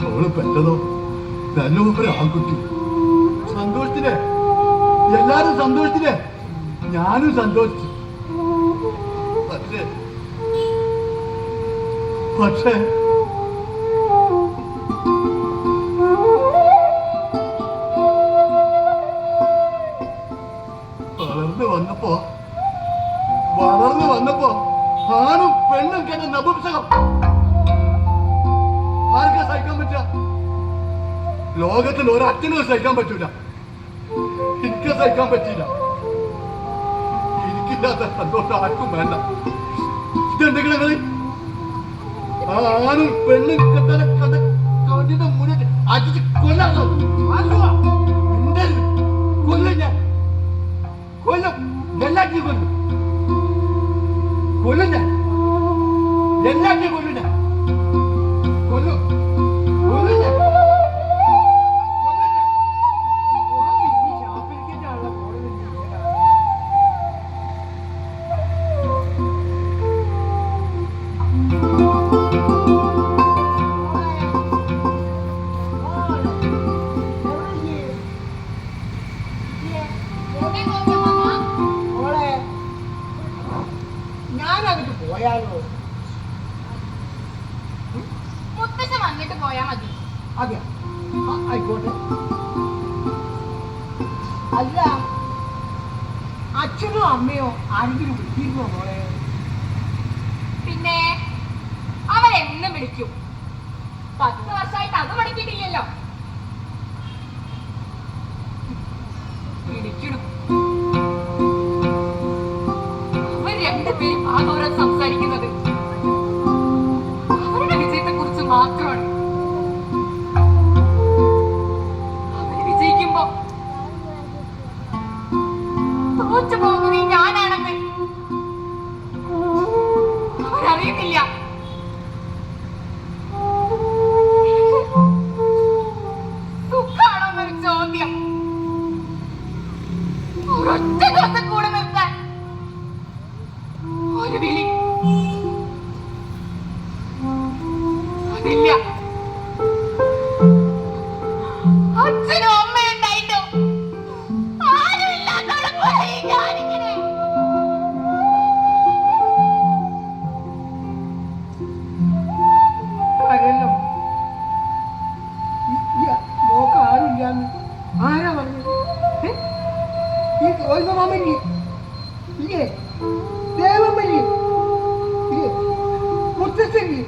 അവള് പെട്ടതോ നല്ലൊരു ആൺകുട്ടി സന്തോഷത്തിലെ എല്ലാരും സന്തോഷത്തിലെ ഞാനും സന്തോഷിച്ചു പക്ഷേ വളർന്നു വന്നപ്പോ ആണും പെണ്ണും കേട്ട നപുംസകം ആർക്കാ സഹിക്കാൻ പറ്റുക ലോകത്തിൽ ഒരച്ഛനും സഹിക്കാൻ പറ്റൂല എനിക്ക് സഹിക്കാൻ പറ്റില്ല എനിക്കില്ലാത്ത സന്തോഷം ആർക്കും വേണ്ട ഇതെന്തെങ്കിലും ആ ആണും പെണ്ണും കണ്ടിന്റെ മുന്നിൽ അടിച്ച് കൊല്ലാത്തോ കൊല്ലും ഞാൻ കൊല്ലും എല്ലാറ്റിയും കൊല്ലും കൊല്ലും ഞാൻ എല്ലാറ്റിയും കൊല്ലും ഞാൻ കൊല്ലും കൊല്ലും ഞാൻ മുത്തശ്ശൻ വന്നിട്ട് പോയാ മതി. അതെയോ ആയിക്കോട്ടെ. അല്ല അച്ഛനോ അമ്മയോ ആരെങ്കിലും വിളിച്ചിരുന്നോ മോളെ? പിന്നെ അവരെന്നും വിളിക്കും. 10 വർഷമായിട്ട് അത് വിളിക്കിട്ടില്ലല്ലോ. വിളിക്കണം. അവർ രണ്ടുപേരും ആഘോഷം സംസാരിക്കുന്നത് അവരുടെ വിജയത്തെ കുറിച്ച് മാത്രമാണ്. അവർ വിജയിക്കുമ്പോ തോറ്റു പോകുന്നത് ഞാനാണെന്ന് അവരറിയുന്നില്ല. സുഖാണോന്നൊരു ചോദ്യം. ഒരൊറ്റ ദിവസം കൂടെ നിർത്താൻ ഒരു വിളി അതില്ല. അച്ഛനും അമ്മയുണ്ടായിട്ടോ ആരും ഇല്ലാത്തവളെ പോലെ ഞാനിങ്ങനെ കരയല്ലോ. മോക്ക് ആരുമില്ലാന്ന് ആരാ പറഞ്ഞത്? ഈ ഗോവിന്ദമാമല്ലേ ഇല്ലേ? ദേവമ്മല്ലേ ഇല്ലേ? മുത്തശ്ശല്ലേ?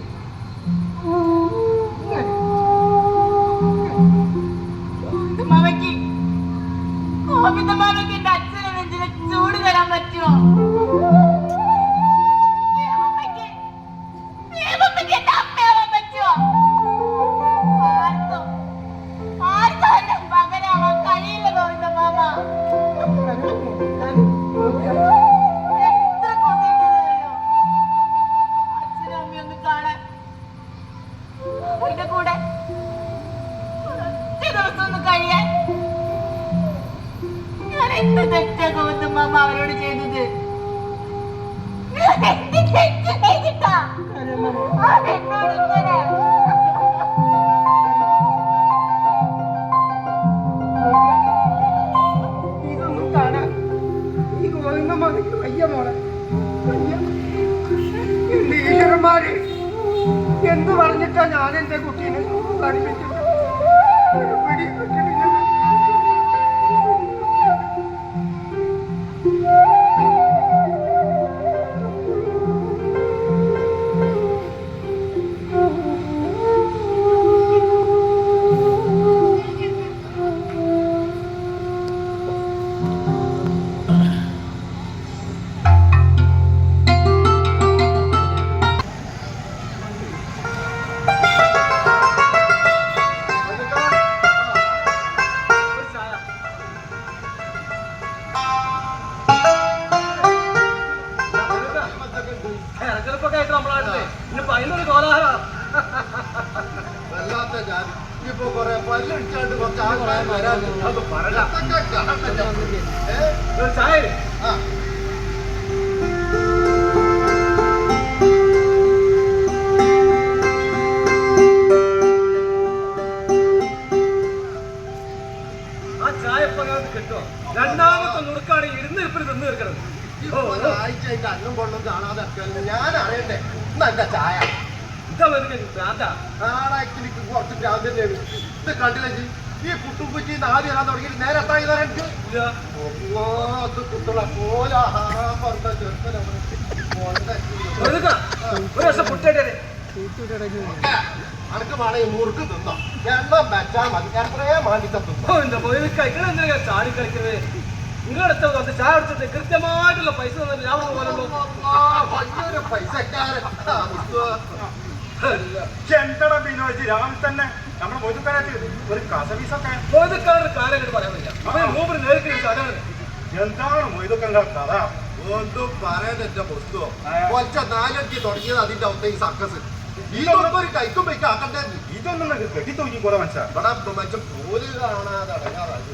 മാമയ്ക്ക് ഗോവിന്ദമാമയ്ക്ക് എന്റെ അച്ഛനെ നെഞ്ചിലെ ചൂട് തരാൻ പറ്റുമോ? ദേവമ്മയ്ക്ക് എന്റെ അമ്മയാവാൻ പറ്റുമോ? ആർക്കും എന്റെ മകനാവാൻ കഴിയില്ല ഗോവിന്ദമാമ. എത്ര കൊതിയുണ്ടെന്നറിയോ അച്ഛനും അമ്മയൊന്ന് കാണാൻ. അവരുടെ കൂടെ ഒരൊറ്റ ദിവസം ഒന്ന് കഴിയാൻ. ഞാൻ എന്ത് തെറ്റാ ഗോവിന്ദമാമ അവരോട് ചെയ്തത്? ഞാൻ എന്ത് തെറ്റ് ചെയ്തിട്ടാ അതെന്നോട് ഇങ്ങനെ? ഇതൊന്നും കാണാൻ ഈ ഗോവിന്ദമാമയ്ക്ക് വയ്യ മോളെ, വയ്യ. എന്റെ ഈശ്വരന്മാര് എന്ത് പറഞ്ഞിട്ടാ ഞാൻ എന്റെ കുട്ടീനെ പഠിപ്പിക്കുന്നു ഒരു പിടി കിട്ടണില്ല. വല്ലാത്ത ജാതി. ഇപ്പൊ കുറെ പല്ലിടിച്ചാണ്ട് കുറച്ച് ആൾക്കാർ വരാൻ അത് പറയാം. ആ രണ്ടാമത്തെ നുറുക്കാണ് ഇരുന്ന് ഇപ്പം തിന്നു തീർക്കണത്. ആഴ്ചയായിട്ട് അന്നും പൊള്ളും കാണാതെ ഞാൻ അറിയണ്ടേ നല്ല ചായ ആളാക്ച്വലിക്ക് കുറച്ച് ഭ്രാന്ത് തന്നെയാണ്. ഇത് കണ്ടില്ലേ ഈ പുട്ടുംകുറ്റി ആദ്യം ഇടാൻ തുടങ്ങി നേരെ എത്താൻ ഇതാ എനിക്ക് കുട്ടികളെ പോലെ അനക്ക് വേണമെങ്കിൽ മുറുക്ക് തിന്നോ എണ്ണം വെച്ചാൽ മതി എത്രയോ മാറ്റിത്ത തിന്നോ ചാടി കളിക്കുന്നത് നിങ്ങളടുത്ത് വന്ന് ചായ അടിച്ചിട്ട് കൃത്യമായിട്ടുള്ള പൈസ തന്നിട്ട് ഞാൻ പോലല്ലോ വലിയൊരു പൈസക്കാരൻ എന്തടാ ബിനോജി രാവിലെ തന്നെ നമ്മുടെ മൊയ്തുക്കാരായിട്ട് ഒരു കസവീസൊക്കെ മൊയ്തുക്കാരുടെ കാര്യം അങ്ങോട്ട് പറയാൻ പറ്റില്ല അവൻ മൂപ്പര് നേരിട്ട് അതാണ് എന്താണ് മൊയ്തുക്കന്റെ കഥ ഒന്നും പറയാൻ എന്റെ പുസ്തകോ കൊച്ച നാലഞ്ച് തുടങ്ങിയത് അതിന്റെ അവസ്ഥ ഈ സർക്കസ് ഇതൊന്നും ഒരു കൈക്കും വയ്ക്കും ആക്കണ്ടേ ഇതൊന്നും കെട്ടിത്തൂക്കി കൂടെ മനസ്സിലാ ഇവിടെ മനുഷ്യൻ പോല് കാണാതെ അടങ്ങാറായി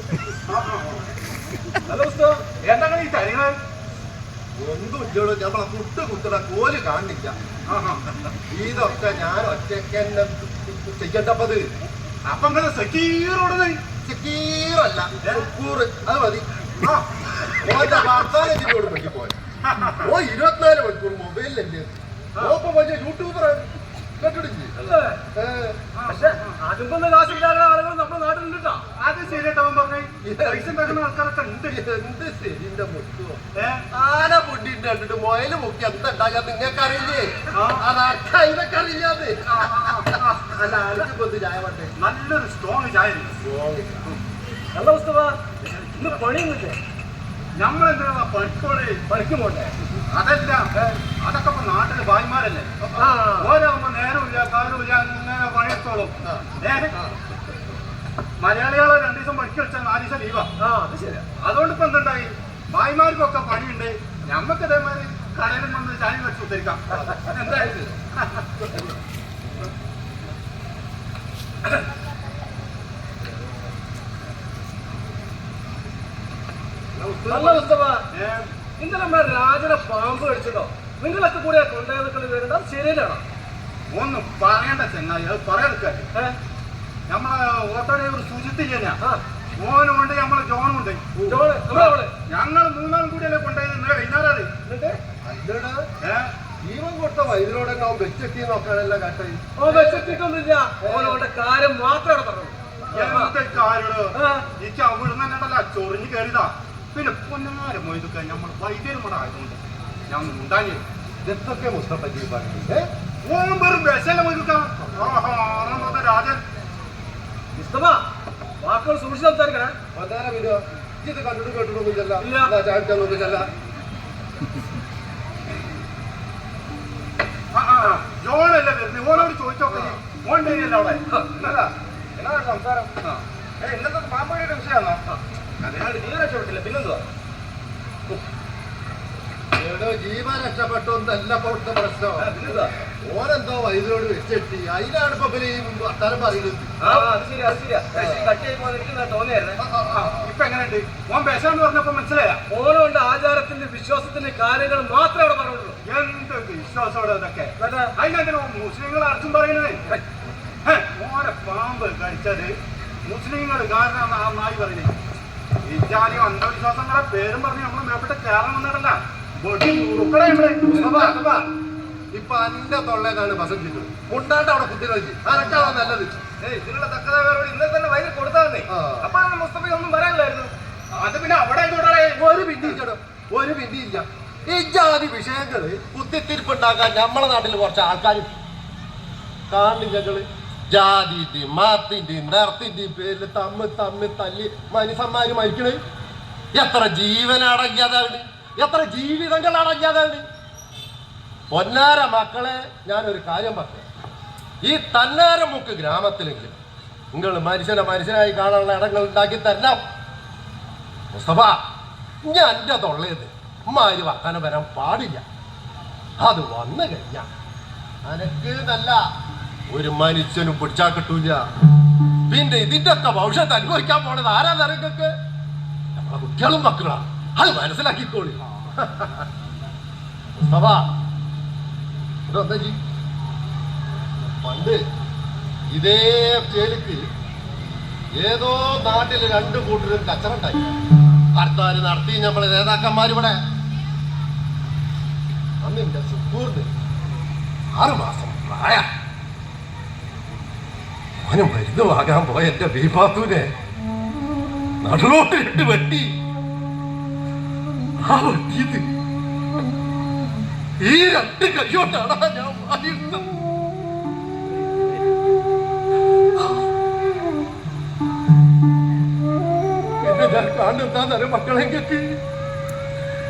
നല്ല പുസ്തകം എന്താണ് ഈ കാര്യങ്ങൾ ഒന്നും ഇല്ലല്ലോ നമ്മളെ പുട്ട് കുത്തണ കോല് കാണില്ല ഇതൊക്കെ ഞാൻ ഒറ്റയ്ക്ക് തന്നെ ചെയ്യണ്ടപ്പത് അപ്പൊ ഇങ്ങനെ സെക്യൂറോട് സെക്യൂറല്ല സെക്യൂറ് അത് മതി ഓന്റെ വാർത്താനോട് പറ്റി പോയ ഓ 24 മണിക്കൂർ മൊബൈലിലല്ലേ ഓപ്പൊ വലിയ യൂട്യൂബറാണ് കേട്ടിടില്ലേ പക്ഷെ അതുകൊണ്ടൊന്നും കാശില്ലാത്ത ആളുകൾ നമ്മുടെ നാട്ടിലുണ്ട് കേട്ടോ. അത് ശരിയായിട്ടവൻ പറഞ്ഞു പൈസ ഉണ്ടാക്കുന്ന ആൾക്കാരൊക്കെ ഉണ്ട് എന്ത് ശരിന്റെ മുട്ടുവോ ആന പൊട്ടിട്ട് കണ്ടിട്ട് മൊയല് മുക്കി എന്താ ഉണ്ടാകാൻ നിങ്ങൾക്കറിയില്ലേ അതൊക്കെ അതിനൊക്കെ അറിയാതെ അല്ല ആർക്കിപ്പോ ചായ വേണ്ടേ നല്ലൊരു സ്ട്രോങ് ചായ നല്ല പുസ്തക ഇന്ന് പണിയൊന്നുമില്ലേ നമ്മളെന്താ പണിക്ക് പോണ്ടേ അതല്ല അതൊക്കെ ഇപ്പൊ നാട്ടില് ഭായിമാരല്ലേ ഓരോകുമ്പോ നേരമില്ല കാലമില്ല അങ്ങനെ പണിയെത്തോളും മലയാളികളെ 2 ദിവസം പഠിച്ചു വെച്ചാൽ 4 ദിവസം ലീവാ അത് ശരിയാ. അതുകൊണ്ട് ഇപ്പൊ എന്തുണ്ടായി ഭായിമാർക്കൊക്കെ പണിയുണ്ട് ഞമ്മക്ക് ഇതേമാതിരി കടയിലും വന്ന് ചായ വെച്ച് ഉദ്ധരിക്കാം എന്തായാലും നല്ല പുസ്തക ഇന്നലെ നമ്മുടെ രാജനെ പാമ്പ് കഴിച്ചതോ നിങ്ങളൊക്കെ കൂടെ കൊണ്ടുപോയി വരുന്നത് അത് ശരിയല്ലാണോ? ഒന്നും പറയണ്ട ചെങ്ങായി അത് പറയാതെ നമ്മളെ ഓട്ടോ ഡ്രൈവർ സുജിത്തില്ല ഓനുണ്ട് നമ്മളെ ജോണുണ്ട് ഞങ്ങൾ 3 കൂടിയല്ലേ കൊണ്ടുപോയത് ഇന്നലെ വൈകുന്നേരം ജീവൻ കൊടുത്ത വൈദ്യരോടെ അവൻ വെച്ചെത്തി നോക്കാനല്ല കേട്ടത് വെച്ചെത്തിയിട്ടൊന്നുമില്ല ഓനോടെ കാര്യം മാത്രമാണ് പറഞ്ഞത്. ഈ ചവിടുന്ന തന്നെയല്ല ചൊറിഞ്ഞ് കയറിയതാ പിന്നെ പൊന്നാരം മൊയ്തൊക്കെ നമ്മൾ വൈദ്യരും കൂടെ ആയതുകൊണ്ട് ഞാൻ ഉണ്ടാഞ്ഞു ഇതൊക്കെ മുസ്തഫജി പറഞ്ഞു ഓണം വെറും ബസ്സല്ല മൊയ്തൊക്കെ രാജൻ വാക്കുകൾ സൂക്ഷിച്ച് സംസാരിക്കണേ. പ്രധാന വിധ ഇത് കണ്ടിട്ട് കേട്ടിട്ടൊന്നുമില്ല ഇല്ല. ചാടിച്ചൊന്നുമില്ല ജോണല്ലേ വരുന്നത് ഓനോട് ചോദിച്ചോക്കെ ഓൺ ഡേയല്ല അവിടെ എന്നാ സംസാരം ഇന്നത്തെ പാമ്പയുടെ വിഷയമാണോ നീ രക്ഷപ്പെട്ടില്ല പിന്നെന്തുവാ? ജീവൻ രക്ഷപ്പെട്ടൊന്നല്ല ഇവിടുത്തെ പ്രശ്നം ഓനെന്തോ വൈദ്യരോട് വെച്ചെത്തി അതിനാണ് ഇപ്പൊ ഈ വർത്താനം പറയുന്നത് ഇപ്പൊ എങ്ങനെയുണ്ട് ഓൻ ബസാന്ന് പറഞ്ഞപ്പോ മനസ്സിലായ ഓരോണ്ട് ആചാരത്തിന്റെ വിശ്വാസത്തിന്റെ കാര്യങ്ങൾ മാത്രമേ അവിടെ പറഞ്ഞുള്ളൂ. എന്ത് വിശ്വാസോടെ അതൊക്കെ അതിനെന്തിനോ മുസ്ലിങ്ങൾ അർച്ചും പറയുന്നത് ഓനെ പാമ്പ് കഴിച്ചത് മുസ്ലിങ്ങൾ കാരണം ആ നായി പറയുന്നത് ഈ ജാതി അന്ധവിശ്വാസങ്ങളെ പേരും പറഞ്ഞ് നമ്മൾ മേപ്പെട്ട് കേരളം വന്നിട്ടല്ല ഇപ്പൊ അന്റെ തൊള്ളേക്കാണ് ബസം ചെയ്തത് മുണ്ടാണ്ട് അവിടെ കുത്തി കളിച്ച് അനക്കാണോ നല്ലത് ഇതിനുള്ള തക്കതായി ഇന്നലെ തന്നെ വൈകിട്ട് കൊടുത്താന്നേ. അപ്പൊ മുസ്തഫ ഒന്നും പറയാനില്ലായിരുന്നു. അത് പിന്നെ അവിടെ ഒരു പിന്നില്ല. ഈ ജാതി വിഷയങ്ങള് കുത്തിത്തിരിപ്പുണ്ടാക്കാൻ നമ്മളെ നാട്ടിൽ കുറച്ച് ആൾക്കാർ കാണുന്നങ്ങള് ജാതിന്റെയും മതത്തിന്റെയും നിറത്തിന്റെയും പേരിൽ തമ്മിൽ തല്ലി മനുഷ്യന്മാര് മരിക്കണേ. എത്ര ജീവനടങ്ങിയതാണ്, എത്ര ജീവിതങ്ങൾ അടങ്ങിയതാണ്. പൊന്നാര മക്കളെ, ഞാനൊരു കാര്യം പറഞ്ഞു. ഈ തന്നാരമുക്ക് ഗ്രാമത്തിലെങ്കിലും നിങ്ങൾ മനുഷ്യനായി കാണാനുള്ള ഇടങ്ങൾ ഉണ്ടാക്കി തരണം. മുസ്തഫ, ഞാൻ എൻ്റെ തൊള്ളേത് ഉമ്മാര് വർത്താനം വരാൻ പാടില്ല. അത് വന്നു കഴിഞ്ഞ അനക്ക് നല്ല ഒരു മനുഷ്യനും പിടിച്ചാൽ കിട്ടൂല. പിന്നെ ഇതിന്റെ ഒക്കെ ഭവിഷ്യത്ത് അനുഭവിക്കാൻ പോണത് ആരാന്നറിയൊക്കെ നമ്മളെ കുട്ടികളും മക്കളാണ്. അത് മനസ്സിലാക്കിക്കോളി. മുസ്തഫ, പണ്ട് ഇതേ ചേലിക്ക് ഏതോ നാട്ടിൽ രണ്ടു കൂട്ടരും കച്ചറുണ്ടായി. ഭർത്താര് നടത്തി നമ്മളെ നേതാക്കന്മാരിവിടെ. അന്ന് എന്റെ സുക്കൂറിന് 6 മാസം പ്രായ. അവന് മരുന്ന് വാങ്ങാൻ പോയ എന്റെ ബീപാത്തൂനെ നടുറോട്ട് 2 വെട്ടി. ആ വെട്ടിയത് ഈ 2 കൈകൊണ്ടാണ് ഞാൻ വാങ്ങിയിരുന്നത്. പിന്നെ ഞാൻ കാണുന്നതാണ് മക്കളെങ്കിൽ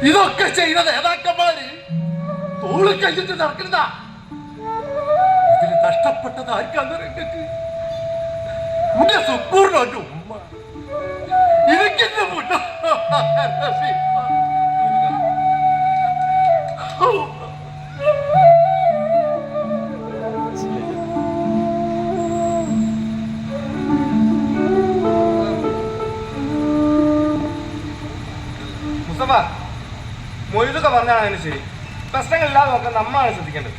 ഇതൊക്കെ ചെയ്ത നേതാക്കന്മാര് തോള് കഴിച്ചിട്ട് നടക്കുന്നതാ. ഇതിന് നഷ്ടപ്പെട്ടത് ആർക്കാന്നറിയങ്ങൾക്ക് എന്റെ സുപ്പൂർണ്ണ ഉമ്മ. എനിക്കെന്റെ മുന്നോ മുസ്തഫ, മൊയ്തൊക്കെ പറഞ്ഞാണ് അതിന് ശരി. പ്രശ്നങ്ങളില്ലാതെ നോക്കാൻ നമ്മളാണ് ശ്രദ്ധിക്കേണ്ടത്.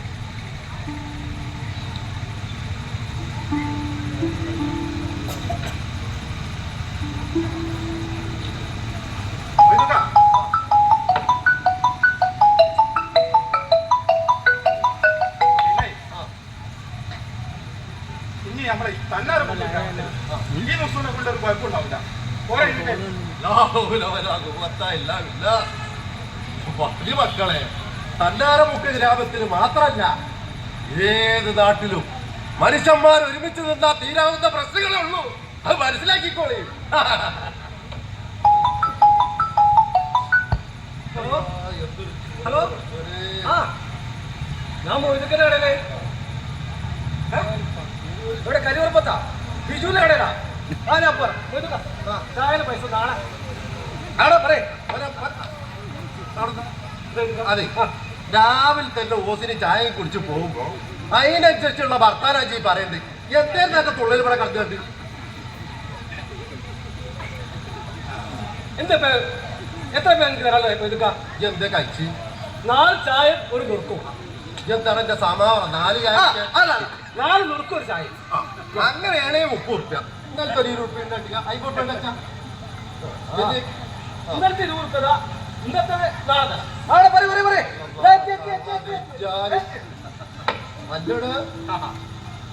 ഇനി നമ്മളെ തന്നാറ് ഈ മുസ്ലിനെ കൊണ്ടൊരു കുഴപ്പമുണ്ടാവില്ല. മക്കളെ, തന്നാരമുക്ക് ഗ്രാമത്തിന് മാത്രല്ല ഏത് നാട്ടിലും മനുഷ്യന്മാർ ഒരുമിച്ച് നിന്നാ തീരാവുന്ന പ്രശ്നങ്ങളേ ഉള്ളൂ. അത് മനസ്സിലാക്കിക്കോളി. ഹലോ, ഞാൻ മൊയ്തുക്കനാടല്ലേ? ഇവിടെ കരിവർപ്പത്താ ബിജുവിന്റെ കടയിലാ. അതിനപ്പുറം ചായയുടെ പൈസ നാളെ ആടാ പറയേ. അതെ, രാവിലെ തന്നെ ഓസിന് ചായ കുടിച്ച് പോകുമ്പോ അതിനനുസരിച്ചുള്ള ഭർത്താനാജി പറയണ്ട്. എന്തേന്നൊക്കെ തുള്ളൽ ഇവിടെ കണ്ടു. എന്താ എത്ര പേർക്ക് തരാല്ലോ ഇതൊക്കെ? എന്തേ കഴിച്ച് 4 ചായ ഒരു നുറുക്കും. എന്താണ് എന്റെ സമാധാനം? 4 ചായ അല്ല 4 നുറുക്കും ഒരു ചായ. അങ്ങനെയാണേ 30 റുപ്യ. ഇന്നലത്തെ 20 റുപ്യ ആയിക്കോട്ടെ. ഇന്നലത്തെ 20 റുപ്യ, ഇന്നത്തെ നാളെ നല്ലോട്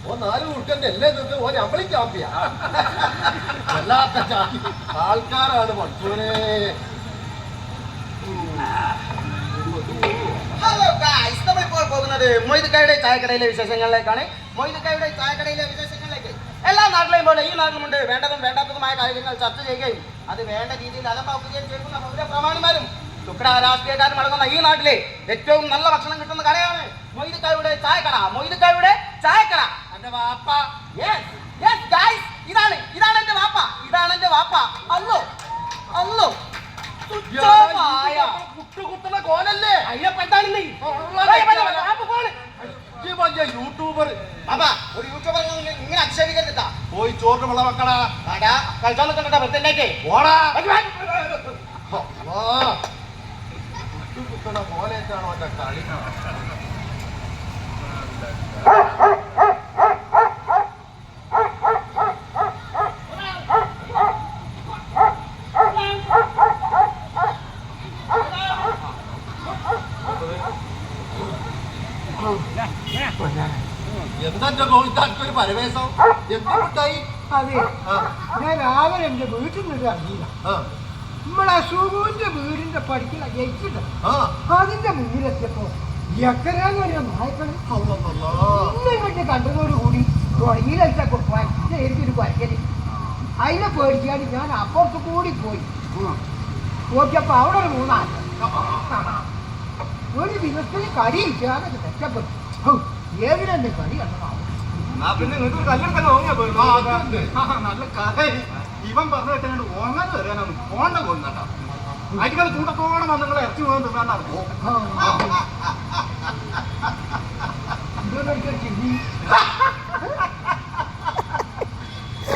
ഓ 4 റുപ്യന്റെ എല്ലേ നിന്ന് ഓ നമ്മളീ ചാപ്പിയ വല്ലാത്ത ചാപ്പി ആൾക്കാരാണ് പഠിച്ചോനെ. ഹലോ ഗായ്സ്, നമ്മളിപ്പോൾ പോകുന്നത് മൊയ്തുക്കായുടെ ചായക്കടയിലെ വിശേഷങ്ങളിലേക്കാണ്. മൊയ്തുക്കായുടെ ചായക്കടയിലെ വിശേഷങ്ങളിലേക്ക് എല്ലാ നാട്ടിലെയും പോലെ ഈ നാട്ടിലുമുണ്ട് വേണ്ടതും വേണ്ടാത്തതുമായ കാര്യങ്ങൾ ചർച്ച ചെയ്യുകയും അത് വേണ്ട രീതിയിൽ അലമ്പാക്കുകയും ചെയ്യുന്ന പൗരപ്രമാണിമാരും തുക്കട രാഷ്ട്രീയക്കാരും അടങ്ങുന്ന ഈ നാട്ടിലെ ഏറ്റവും നല്ല ഭക്ഷണം കിട്ടുന്ന കടയാണ് മൊയ്തുക്കായുടെ ചായക്കട. മൊയ്തുക്കായുടെ ചായക്കട. എന്റെ വാപ്പ, ഇതാണ് എന്റെ വാപ്പ. ഇതാണ് എന്റെ വാപ്പ. അല്ലോ അല്ലോ കുട്ടുകുത്തുന്ന കോലല്ലേ അയ്യപ്പെട്ടാണില്ലേ യൂട്യൂബർ. ഒരു യൂട്യൂബർ ഇങ്ങനെ അക്ഷേപിക്കരുതാ. പോയി ചോറിന് വെള്ള മക്കളാ കളിച്ചാൽ നിൽക്കണ്ട ബർത്തിലേക്ക് ഓടാ. കുട്ടുകുത്തണ കോലേക്കാണോ എന്റെ കളി? എന്താ എന്താ കോഴിക്കാർക്ക് ഒരു പരവേശം എന്തായി? അതെ, ഞാൻ രാവിലെ എന്റെ വീട്ടിൽ നിന്ന് ഇറങ്ങിയില്ല. നമ്മളെ സുഖുവിന്റെ വീടിന്റെ പഠിക്കുന്ന ജയിച്ചിട്ട് അതിന്റെ മുന്നിലെത്തിയപ്പോ എക്കരാന്ന് പറഞ്ഞ നായ്ക്കള് ഇങ്ങോട്ട് കണ്ടതോടു കൂടി തുടങ്ങിയിലൊക്കെ എനിക്കൊരു പരക്കല്. അതിനെ പേടിച്ചാണ് ഞാൻ അപ്പുറത്ത് കൂടി പോയി നോക്കിയപ്പോ അവിടെ ഒരു മൂന്നാല് ഒരു ദിവസത്തിൽ കടി ഇല്ലാതെ രക്ഷപ്പെട്ടു. ഏതിനെ കടി കണ്ടതാവും. പിന്നെ നിങ്ങൾക്ക് കല്ലെടുക്കാൻ ഓങ്ങിയാ പോയി നല്ല കഥ. ഇവൻ പറഞ്ഞു കേട്ടോ ഓങ്ങാൻ വരാനാണ് പോണ്ട കൊണ്ടാ അടികൾ കൂട്ടത്തോടെ നിങ്ങളെ ഇറച്ചി പോകാൻ തിന്നാണ്ടാണ്.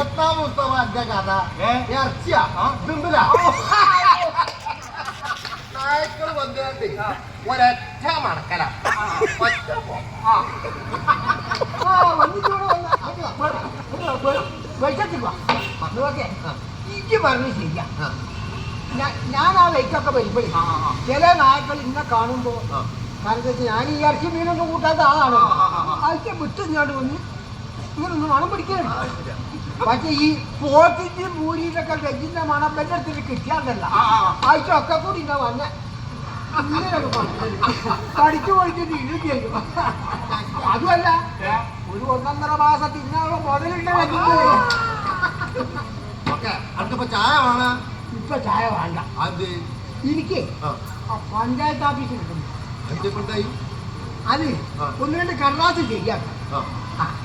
എത്താ പുസ്തകം എന്റെ കഥ ഇറച്ചിയാ തിന്നില്ല. നായ്ക്കൾ വന്നിട്ട് ഒരൊറ്റ മടക്കല എനിക്ക് പറഞ്ഞു ശരിയാ. ഞാൻ ആ വൈക്കൊക്കെ വരുമ്പോഴേ ചില നായ്ക്കൾ ഇന്നെ കാണുമ്പോ കാരണം ഞാൻ ഈ ഇറച്ചി മീനൊന്നും കൂട്ടാത്ത ആളാണ്. അതിന്റെ വിട്ട് ഞാൻ വന്ന് ഇങ്ങനൊന്നും മണം പിടിക്കുന്നുണ്ട്. പക്ഷെ ഈ പോത്തിന്റെയും പൂരിയിലൊക്കെ വെജിന്റെ മണം എന്റെ അടുത്ത് കിട്ടിയാന്നല്ല ആഴ്ചയൊക്കെ കൂടി ഞാൻ വന്ന ഇങ്ങനെയൊക്കെ പഠിച്ചു പോയിട്ട് ഇഴുതിയായിരുന്നു. അതുമല്ല ഒരു 1.5 മാസം തിന്നാളോ മുതലുണ്ട്. അടുത്തപ്പോ ചായ വേണം. ഇപ്പൊ ചായ വേണ്ട. അത് എനിക്ക് പഞ്ചായത്ത് ഓഫീസിൽ കിട്ടുന്നു. അത് ഒന്ന് രണ്ട് കടലാസ് ശരിയാക്കാം.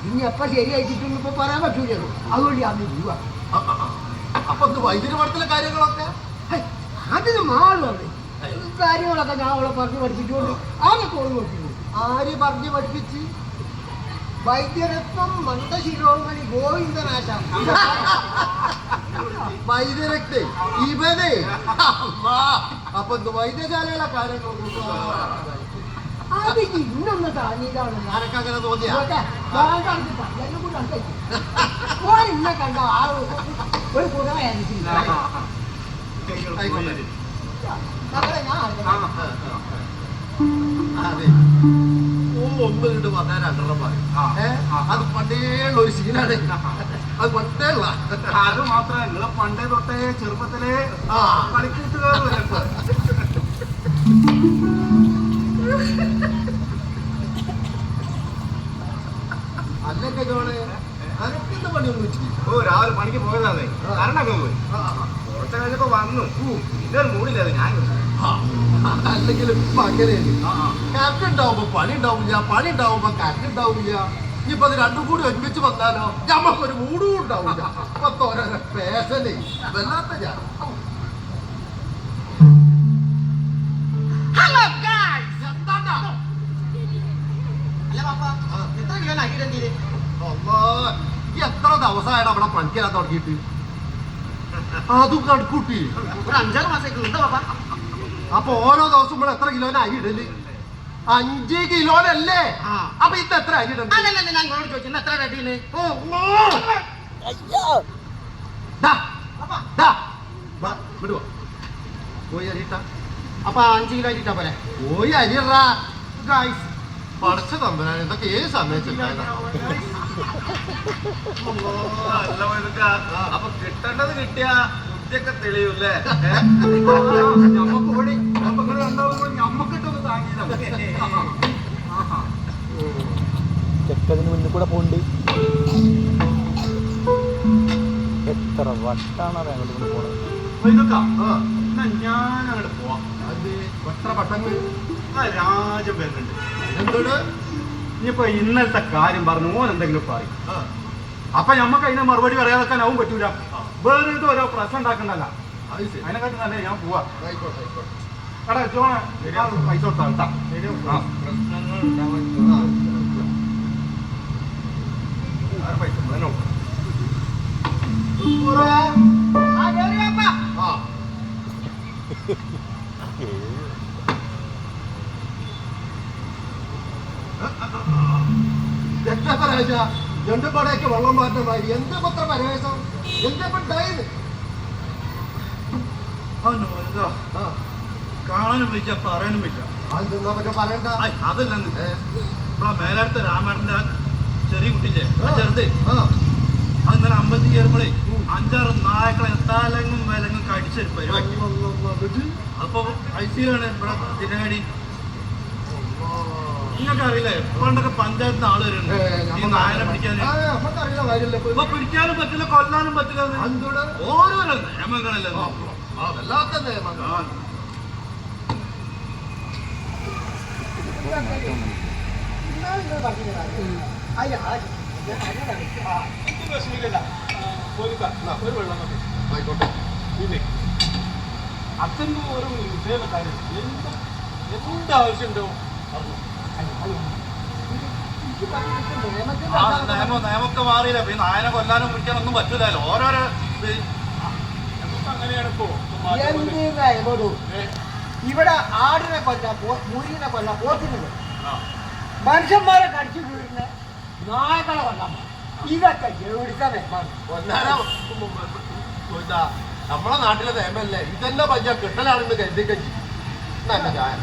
ഇനി എപ്പോ ശരിയാക്കിട്ടൊന്നും ഇപ്പൊ പറയാൻ പറ്റൂലോ. അതുകൊണ്ട് അന്ന് പോവാ. അപ്പൊ വൈദ്യുതി പഠിത്തത്തിലെ കാര്യങ്ങളൊക്കെ അതിന് മാറുന്നത് കാര്യങ്ങളൊക്കെ ഞാൻ അവളെ പറഞ്ഞ് പഠിപ്പിച്ചുകൊണ്ട് അതൊക്കെ ഓർമ്മ വെക്കുന്നു. ആര് പറഞ്ഞു പഠിപ്പിച്ച്? വൈദ്യരത്നം മന്ദശിരോമണി ഗോവിന്ദനാശാൻ. വൈദ്യരക്തേ ഇവനെ അപ്പൊ വൈദ്യശാലയുടെ കാര്യങ്ങളൊക്കെ അത് ഇന്നൊന്ന് താനീതാണ്. ആരൊക്കെ അങ്ങനെ തോന്നിയാ? ഇന്നെ കണ്ട ആ ഒരു കുറവായിരുന്നു. അതെ ഒന്ന് കണ്ട് പറഞ്ഞാൽ രണ്ടെണ്ണം പറയും. അത് പണ്ടേയുള്ള ഒരു ശീലാണ്. അത് പണ്ടേള്ള അത് മാത്രമേ നിങ്ങളെ പണ്ടേ തൊട്ടേ ചെറുപ്പത്തിലെ കളിക്കൂട്ടുകാർ അല്ലൊക്കെ ജോണ് അനക്കിന്റെ പണിയൊന്നും വെച്ചില്ല. രാവിലെ പണിക്ക് പോയതാണേ. കറണ്ടൊക്കെ പോയി. കുറച്ച് കഴിഞ്ഞപ്പോ വന്നു. ഇതൊരു മൂടില്ല. ഞാൻ അല്ലെങ്കിലും ഇപ്പൊ അങ്ങനെയല്ല. കറണ്ട് ഉണ്ടാവുമ്പോ പണി ഉണ്ടാവില്ല, പണി ഉണ്ടാവുമ്പോ കറണ്ട് ഉണ്ടാവില്ല. ഇനിയിപ്പോ അത് രണ്ടും കൂടി ഒരുമിച്ച് വന്നാലോ ഞമ്മക്കൊരു മൂടും ഉണ്ടാവില്ല. ഇപ്പൊ ഓരോരോ പേശലേ വല്ലാത്ത ഞാൻ. എത്ര ദിവസമായിട്ട് അവിടെ പണിക്കാൻ തുടങ്ങിയിട്ട്? അതും കണക്കൂട്ടി ഒരു 5-6 മാസമായിട്ട് എന്താ പാപ്പ? അപ്പൊ ഓരോ ദിവസം ഇവിടെ എത്ര കിലോന് അരി ഇടല്? 5 കിലോനല്ലേ? അപ്പൊ ഇത് എത്ര അരി ഇടണ്ട? അല്ലല്ല ഞാൻ നിങ്ങളോട് ചോദിച്ചു എത്ര റെഡിന്? വിടുവോ? പോയി അരിട്ട. അപ്പൊ 5 കിലോ അരിട്ടാ പോലെ പോയി അരിയറാ. പഠിച്ച തമ്പനാൻ ഇതൊക്കെ ഏത് സമയത്തുണ്ടായതാ? അപ്പൊ കിട്ടേണ്ടത് കിട്ടിയ ബുദ്ധിയൊക്കെ തെളിയൂല്ലേ? ഞമ്മക്ക് ഓടി ഉണ്ടാവുമ്പോൾ ഞമ്മക്കിട്ടൊന്ന് താങ്ങിയതാണ്. ചെക്കതിന് മുന്നിൽ കൂടെ പോണ്ട്. എത്ര വട്ടാണ് അത് അങ്ങോട്ട് കൊണ്ട് പോണത്. ഞാൻ അങ്ങോട്ട് പോവാം. അത് എത്ര പെട്ടെന്ന് രാജം വരുന്നുണ്ട്. എന്തോട്? ഇനിയിപ്പോ ഇന്നലത്തെ കാര്യം പറഞ്ഞു ഓൻ എന്തെങ്കിലും പറയും. അപ്പൊ ഞമ്മക്ക് അതിനെ മറുപടി പറയാതെക്കാൻ ആവും പറ്റൂല. വേറെ ഓരോ പ്രശ്നം ഉണ്ടാക്കണ്ടല്ല. അതിനെക്കാട്ടും നല്ല ഞാൻ പോവാ. എടാ ജോണ പൈസ കൊടുത്താ കേട്ടാ. പൈസ വേണോ? രണ്ടു പടയൊക്കെ വെള്ളം മാറ്റമായി. എന്താ പത്ര പരവേശം? എന്താ ഉണ്ടായത്? കാണാനും വെച്ച പറയാനും വെച്ച അത് തിന്നാ പറ്റ പറയണ്ട. അതല്ല ഇവിടെ മേലാടത്തെ രാമേട്ടന്റെ ചെറിയ കുട്ടിയില്ലേ ചെറുത് അത് ഇന്നലെ അമ്പലത്തിൽ കയറുമ്പോഴേ 5-6 നായക്കളെ തലങ്ങും വിലങ്ങും കടിച്ചൊരു പരിപാടി. അപ്പൊ ഐസിയിലാണ് ഇവിടെ തിരങ്ങടി. നിങ്ങൾക്ക് അറിയില്ലേ പണ്ടൊക്കെ പഞ്ചായത്തിന് ആള് വരുന്നുണ്ട് ഈ നായനെ പിടിക്കാൻ. ഇപ്പൊ പിടിക്കാനും പറ്റില്ല, കൊല്ലാനും പറ്റില്ല. ഓരോരോ നിയമങ്ങളല്ലേ. വല്ലാത്ത നിയമങ്ങൾ. ആയിക്കോട്ടെ. പിന്നെ അച്ഛൻ്റെ ഒരു വിഷയ കാര്യം എന്താവശ്യമുണ്ടോ നിയമമൊക്കെ മാറിയില്ല. പിന്നെ നായനെ കൊല്ലാനും പിടിക്കാനൊന്നും പറ്റൂലല്ലോ. ഓരോരോ അങ്ങനെയാണ് ഇപ്പോ. ഇവിടെ ആടിനെ കൊല്ലാം, മുരിനെ കൊല്ലാം, പോത്തിനെ കൊല്ലാം, മനുഷ്യന്മാരെ കടിച്ചു വീഴുന്ന നായകളെ കൊല്ലാം. ഇതൊക്കെ എവിടുത്തെ നിയമമാണ്? നമ്മളെ നാട്ടിലെ നിയമല്ലേ ഇതെല്ലാം പഞ്ച കിട്ടലാണെന്ന് കരുതിക്ക നല്ല ചായ.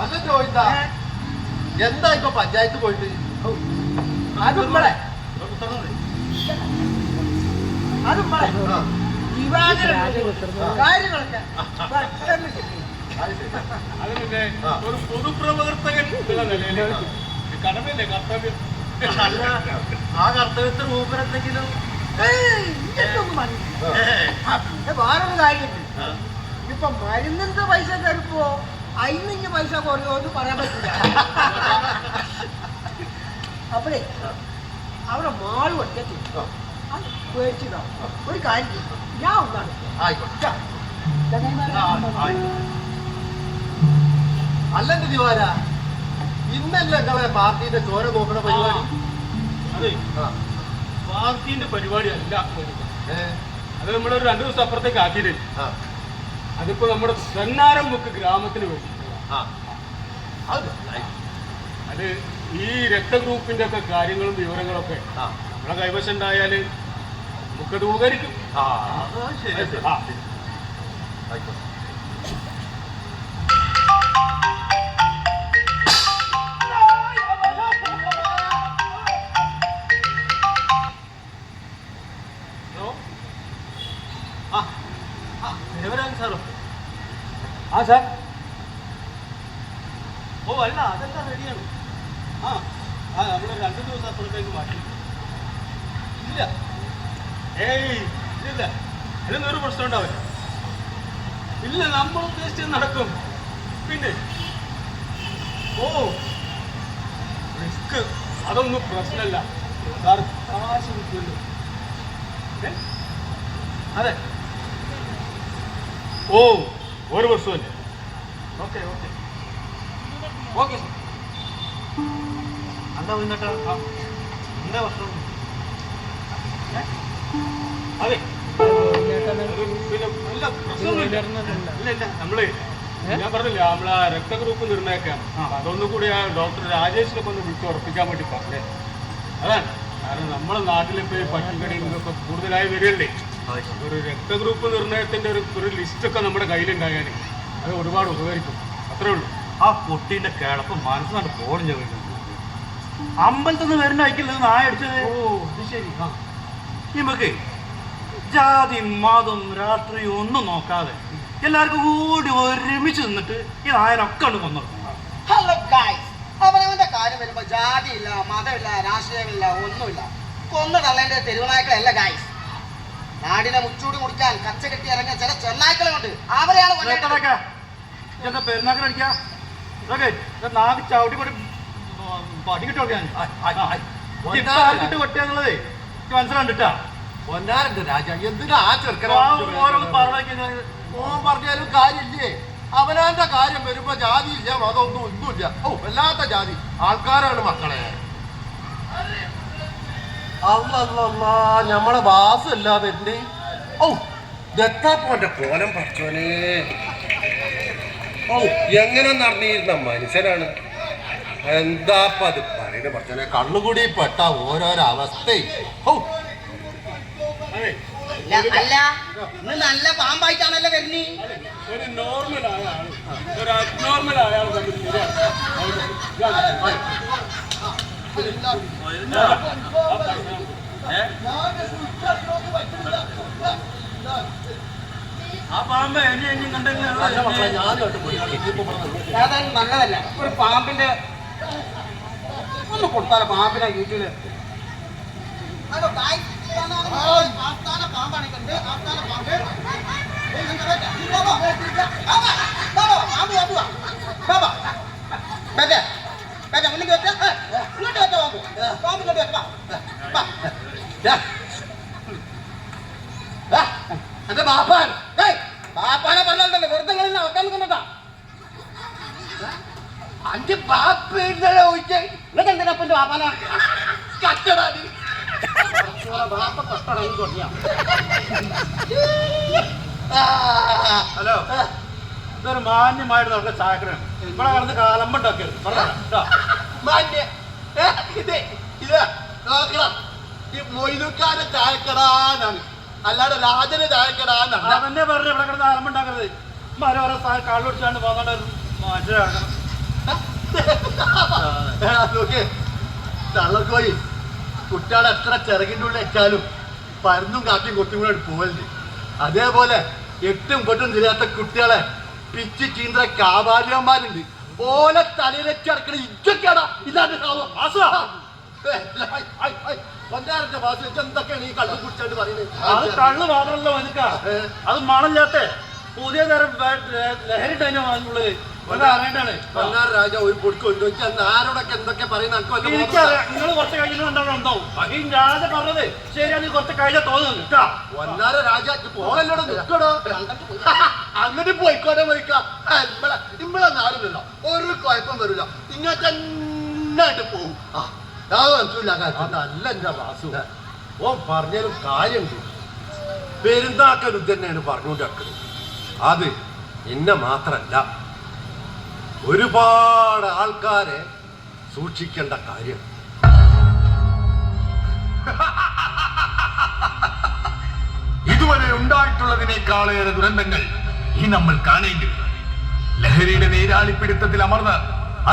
അല്ല ചോദിച്ചാ എന്താ ഇപ്പൊ പഞ്ചായത്ത് പോയിട്ട് അതും കാര്യങ്ങളൊക്കെ പെട്ടെന്ന് കിട്ടി. അത് പിന്നെ ഒരു പൊതുപ്രവർത്തകൻ എന്നുള്ള നിലയിൽ കടമയല്ലേ, കർത്തവ്യം. ആ കർത്തവ്യത്തിന് മൂപ്പരെന്തെങ്കിലും വേറൊരു കാര്യമുണ്ട്. ഇപ്പൊ മരുന്നിന്റെ പൈസ തരുമ്പോ അതിന് പൈസ കുറയോ എന്ന് പറയാൻ പറ്റില്ല. അപ്പഴേ അവിടെ മാള് ഒറ്റയ്ക്ക് അത് പേടിച്ചിട്ടോ. ഒരു കാര്യം ചെയ്യും, ഞാൻ ഒന്നാണ് അല്ലെന്റെ ദിവാര ഇന്നല്ലേ നിങ്ങളെ പാർട്ടിന്റെ ചോര നോക്കണ പരിപാടി? അതെ, പാർട്ടിന്റെ പരിപാടി അല്ല. അത് നമ്മളൊരു 2 ദിവസം അപ്പുറത്തേക്ക് ആക്കിയിട്ടില്ല. അതിപ്പോ നമ്മുടെ സെന്നാരം മുക്ക് ഗ്രാമത്തിന് വേണ്ടി. അത് ഈ രക്തഗ്രൂപ്പിന്റെ ഒക്കെ കാര്യങ്ങളും വിവരങ്ങളൊക്കെ നമ്മളെ കൈവശം ഉണ്ടായാല് നമുക്കത് ഉപകരിക്കും. സാറോ? ആ സാർ. ഓ അല്ല, അതെല്ലാം റെഡിയാണ്. നമ്മൾ 2 ദിവസം അപ്പുറത്തേക്ക് മാറ്റി. ഇല്ല, ഇല്ല, അതിനൊന്നും ഒരു പ്രശ്നം ഉണ്ടാവില്ല. ഇല്ല, നമ്മൾ ഉദ്ദേശിച്ചത് നടക്കും. പിന്നെ റിസ്ക് അതൊന്നും പ്രശ്നമല്ല സാർ. കാശ് കിട്ടുമല്ലോ. അതെ, ഒരു പ്രശ്നമല്ലേ. Okay okay okay sir. എന്താ എന്നിട്ട് എന്താ പ്രശ്നം? അതെ, പിന്നെ ഇല്ല, പ്രശ്നമൊന്നുമില്ല. ഇല്ല, നമ്മള് ഞാൻ പറഞ്ഞില്ല, നമ്മളാ രക്തഗ്രൂപ്പ് നിർണ്ണയിക്കാം. അതൊന്നും കൂടി ആ ഡോക്ടർ രാജേഷിനൊക്കെ ഒന്ന് വിളിച്ച് ഉറപ്പിക്കാൻ വേണ്ടി പറഞ്ഞേ. അതാണ് കാരണം നമ്മളെ നാട്ടിലിപ്പോ പട്ടികടിയിൽ നിന്നൊക്കെ കൂടുതലായി വരികയല്ലേ. ഒരു രക്തഗ്രൂപ്പ് നിർണ്ണയത്തിന്റെ ഒരു ലിസ്റ്റൊക്കെ നമ്മുടെ കയ്യിലുണ്ടായാൽ അത് ഒരുപാട് ഉപകരിക്കും. അത്രേ ഉള്ളൂ. ആ കുട്ടീന്റെ കിടപ്പ് മനസ്സിനാണ് പോലും ചോദിക്കുന്നത്. അമ്പലത്തിൽ നിന്ന് വരുന്ന അയക്കുന്നത് നായ അടിച്ചത്. അത് ശരി. നമുക്ക് ജാതി മതം രാഷ്ട്രീയം ഒന്നും നോക്കാതെ എല്ലാവർക്കും കൂടി ഒരുമിച്ച് നിന്നിട്ട് ഈ നായനൊക്കെ ഉണ്ട് കൊന്നു. ഹലോ ഗായ്സ്, അവനവന്റെ കാര്യം വരുമ്പോ ജാതിയില്ല, മതമില്ല, രാഷ്ട്രീയമില്ല, ഒന്നുമില്ല. കൊന്നു തള്ളേണ്ട തെരുവുനായ്ക്കളല്ല ഗായ്സ്. നാടിനെ മുച്ചൂടി മുടിക്കാൻ കച്ച കെട്ടി ഇറങ്ങിയ ചില ചെന്നായ്ക്കളുണ്ട്. അവരെയാണ് എന്താ പെരുന്നാക്കടിക്കാ നാക്ക് ചവിട്ടി കൂടി പടിക്കിട്ട് കൊട്ടിയാന്നുള്ളതേ മനസ്സിലാണ്ടിട്ടാ. പൊന്നാരന്റെ രാജ എന്തിനാ ആ ചെറുക്കനെ പറഞ്ഞാലും കാര്യമില്ലേ? അവനാന്റെ കാര്യം വരുമ്പോ ജാതിയില്ല, മതമൊന്നും ഒന്നുമില്ല. വല്ലാത്ത ജാതി ആൾക്കാരാണ് മക്കളെ. അല്ല നമ്മളെ വാസല്ല വരുന്നേ. ദത്താപ്പോന്റെ കോലം പഠിച്ചോനെ. എങ്ങനെ നടന്നിരുന്ന മനുഷ്യനാണ്. എന്താപ്പ അത് പറയുന്നത് പഠിച്ചോനെ. കണ്ണുകൂടി പെട്ട ഓരോരോ അവസ്ഥ. അല്ല, ഇന്ന് നല്ല പാമ്പായിട്ടാണല്ലോ വരുന്നേ. ഒരു നോർമൽ ആയ ആളും ഒരു അബ്നോർമൽ ആയ ആളും തമ്മിൽ ആ പാമ്പ് എനി എനി കണ്ടെങ്കിൽ ഏതായാലും നല്ലതല്ല. ഒരു പാമ്പിന്റെ ഒന്ന് കൊടുത്താലോ പാമ്പിനെ വീട്ടില്. ഹലോ ആസ്ഥാന പാമ്പാണ് കണ്ട്. ആസ്ഥാന പാമ്പ് മുന്നിൽ വെച്ച ഇങ്ങോട്ട് വെച്ച പാമ്പ് പാമ്പ് ഇങ്ങോട്ട് വെച്ച എന്റെ ബാപ്പാൻ ബാപ്പാനെ പറഞ്ഞാൽ വെറുതെ വെക്കാൻ നിൽക്കുന്നതാ. അഞ്ച് ബാപ്പ ചോദിച്ചേ നിങ്ങൾക്ക് എന്തിനപ്പന്റെ ബാപ്പാനാ കച്ചടാ ബാപ്പ കട്ടടങ്ങി തുടങ്ങിയ. ഹലോ, ഇതൊരു മാന്യമായിട്ട് നമ്മുടെ ചായക്കടയാണ്. ഇവിടെ കിടന്ന് കാലമ്പുണ്ടാക്കരുത്. മൊയ്തുക്കാരെ ചായക്കടാനാണ്, അല്ലാതെ രാജന് ചായക്കടാന്നാണ്. അതന്നെ പറഞ്ഞു ഇവിടെ കിടന്ന് കാലമ്പുണ്ടാക്കരുത്. ഓരോ കാൾ പിടിച്ചാണ്ട് പോകുന്നുണ്ട് മനസ്സിലാക്കണം. തള്ളക്കോയി കുട്ടികളെ എത്ര ചിറകിൻ്റെ ഉള്ളിൽ വെച്ചാലും പരന്നും കാറ്റും കൊത്തും കൂടെ പോകലുണ്ട്. അതേപോലെ എട്ടും പൊട്ടും തിരിയാത്ത കുട്ടികളെ പിച്ച് ചീന്ത കാബാലിയന്മാരുണ്ട്. ഓലെ തലയിലേക്ക് അടക്കണ ഇതൊക്കെയാടാ ഇല്ലാണ്ട് എന്തൊക്കെയാണ് ഈ കള്ളു കുടിച്ചാണ്ട് പറയുന്നത്? അത് കള്ള് മാത്രമല്ല വനിക്ക, അത് മണല്ലാത്ത പുതിയ തരം ലഹരി ടൈനുള്ളത് അറിയേണ്ടാണ്. രാജ ഒരു പൊടിക്ക് കൊണ്ടുവച്ചാൽ ആരോടൊക്കെ എന്തൊക്കെ പറയുന്ന എനിക്കറിയാം. നിങ്ങൾ കുറച്ച് കഴിഞ്ഞാൽ ഉണ്ടാവും. ഈ രാജ പറഞ്ഞത് ശരിയാണ്. കുറച്ച് കഴിഞ്ഞാൽ തോന്നുന്നു കേട്ടോ. ഒന്നാര രാജ പോകല്ലോടെ നിൽക്കടോ. അങ്ങനെ പോയിക്കോട്ടെ പോയിക്കാം. ഇമ്മളെ നാടില്ലല്ലോ, ഒരു കുഴപ്പം വരില്ല. ഇങ്ങനെ തന്നെയായിട്ട് പോകും. അതല്ല എന്റെ വാസു, ഓ പറഞ്ഞൊരു കാര്യമുണ്ട്. പെരുന്നാക്കൽ തന്നെയാണ് പറഞ്ഞുകൊണ്ട് നടക്കുന്നത്. അത് എന്നെ മാത്രല്ല, ഒരുപാട് ആൾക്കാരെ സൂക്ഷിക്കേണ്ട കാര്യം. ഇതുവരെ ഉണ്ടായിട്ടുള്ളതിനേക്കാളേറെ ദുരന്തങ്ങൾ ഈ നമ്മൾ കാണേണ്ടത്. ലഹരിയുടെ നീരാളിപ്പിടുത്തത്തിൽ അമർന്ന്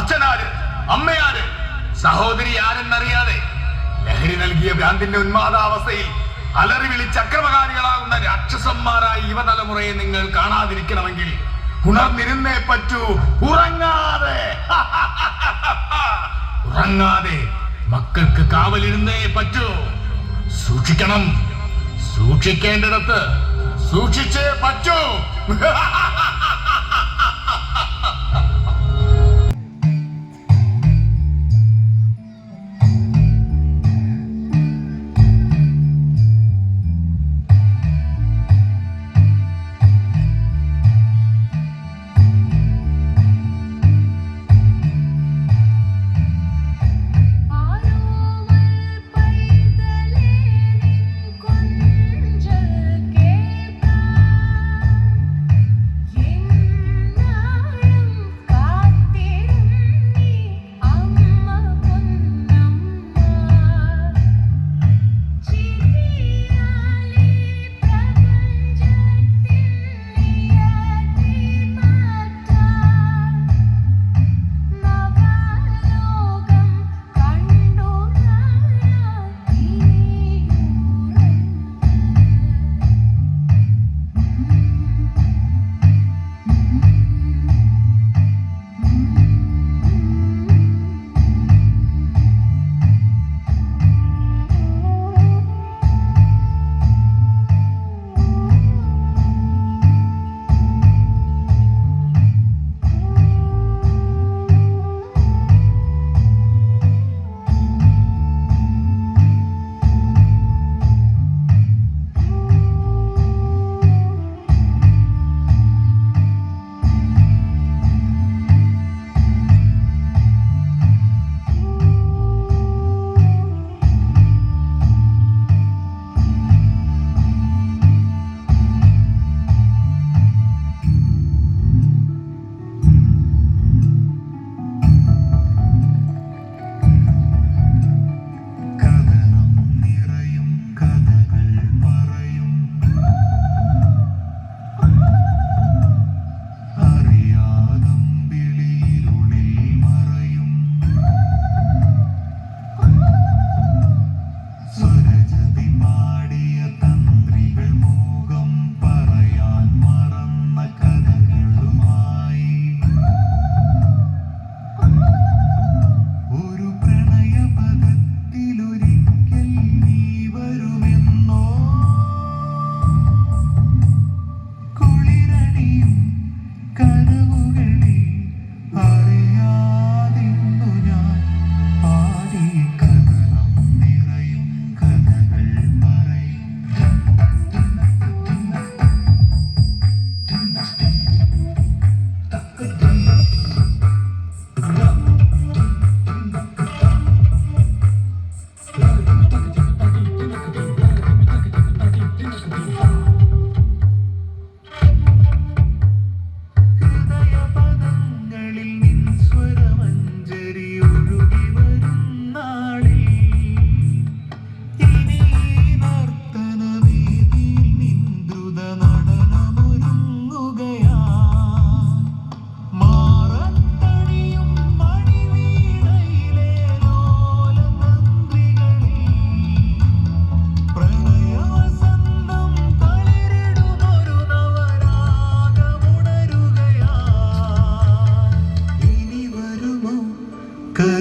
അച്ഛനാര്, അമ്മയാര്, സഹോദരി ആരെന്നറിയാതെ ലഹരി നൽകിയ ഭ്രാന്തിന്റെ ഉന്മാദാവസ്ഥയിൽ അലറി വിളിച്ച് അക്രമകാരികളാകുന്ന രാക്ഷസന്മാരായി യുവതലമുറയെ നിങ്ങൾ കാണാതിരിക്കണമെങ്കിൽ ഉണർന്നിരുന്നേ പറ്റൂ. ഉറങ്ങാതെ മക്കൾക്ക് കാവലിരുന്നേ പറ്റൂ. സൂക്ഷിക്കണം, സൂക്ഷിക്കേണ്ടിടത്ത് സൂക്ഷിച്ചേ പറ്റൂ.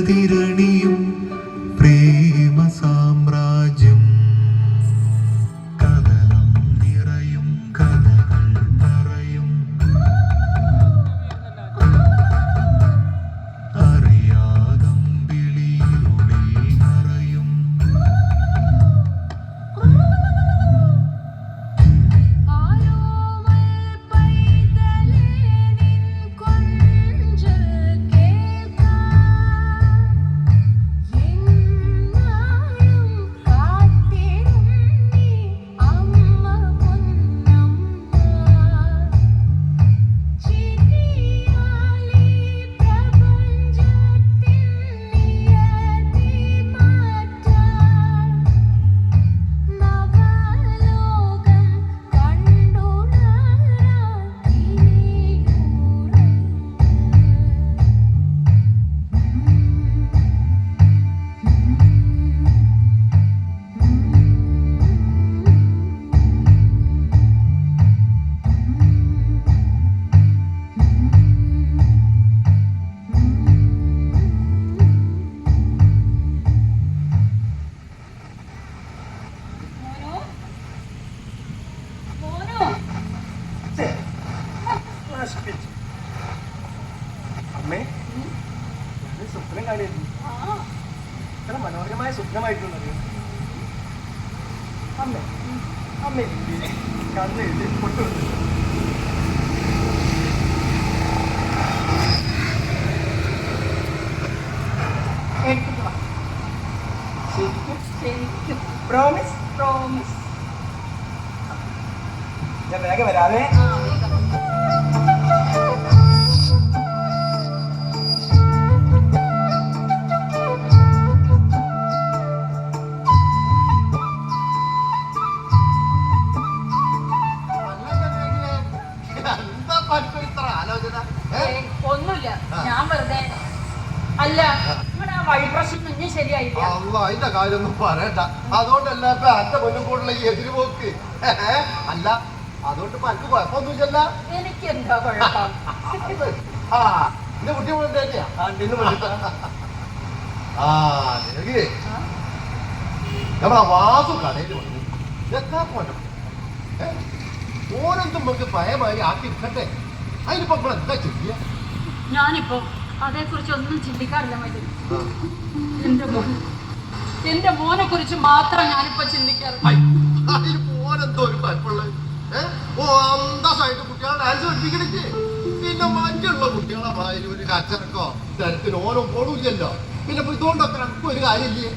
കതിരണിയും പ്രേമ സാമ്രാജ്യം കടലം നിറയും കഥകൾ പറയും അറിയാതം വിളിയുള്ളിൽ നിറയും അമ്മേ സ്വപ്നം കാണിയിരുന്നു ഇത്ര മനോഹരമായ സ്വപ്നമായിട്ടുള്ളത് അമ്മേ അമ്മേ കണ്ണ് എഴുതി പൊട്ടുകൊണ്ട് ശരിക്കും പ്രോമിസ് പ്രോമിസ്. ഞാൻ വേഗം വരാവേ. ഒന്നുമില്ല, ഞാൻ വെറുതെ അല്ല ഇവിടെ ആ വഴി പ്രശ്നം ഇനി ശരിയായില്ല. അതിന്റെ കാര്യമൊന്നും പറയണ്ട. അതുകൊണ്ടല്ല ഇപ്പൊ അന്റെ മുന്നും കൂടുള്ള ഈ എതിര് പോക്ക്. അല്ല അതുകൊണ്ട് ഇപ്പൊ അനക്ക് കുഴപ്പമൊന്നുമില്ല. എനിക്ക് എന്താ കുഴപ്പം? ആ എന്റെ കുട്ടി തന്നെയാ നമ്മളെ വാസു കടയിൽ വന്നു എത്താ പോട്ടെ ഓരോന്നും നമുക്ക് ഭയമായി ആക്കി ഇരിക്കട്ടെ. അതിനിപ്പോ നമ്മൾ എന്താ ചെയ്യാ? ഞാനിപ്പോ അതേക്കുറിച്ച് ഒന്നും ചിന്തിക്കാറില്ല മതി. എന്റെ മോനെ കുറിച്ച് മാത്രം ഞാനിപ്പോ ചിന്തിക്കാറുണ്ട്. അതിനിപ്പോ ഓരെന്തോ ഒരു കുഴപ്പമുള്ളത്. ഓ അന്തസ്സായിട്ട് കുട്ടികളെ ഡാൻസ് പഠിപ്പിക്കണില്ലേ? പിന്നെ മറ്റുള്ള കുട്ടികളെ ഭാര്യ ഒരു കച്ചറക്കോ തരത്തിന് ഓരോ പോളില്ലല്ലോ. പിന്നെ ഇപ്പൊ ഇതുകൊണ്ടൊക്കെ നമുക്ക് ഒരു കാര്യമില്ലേ?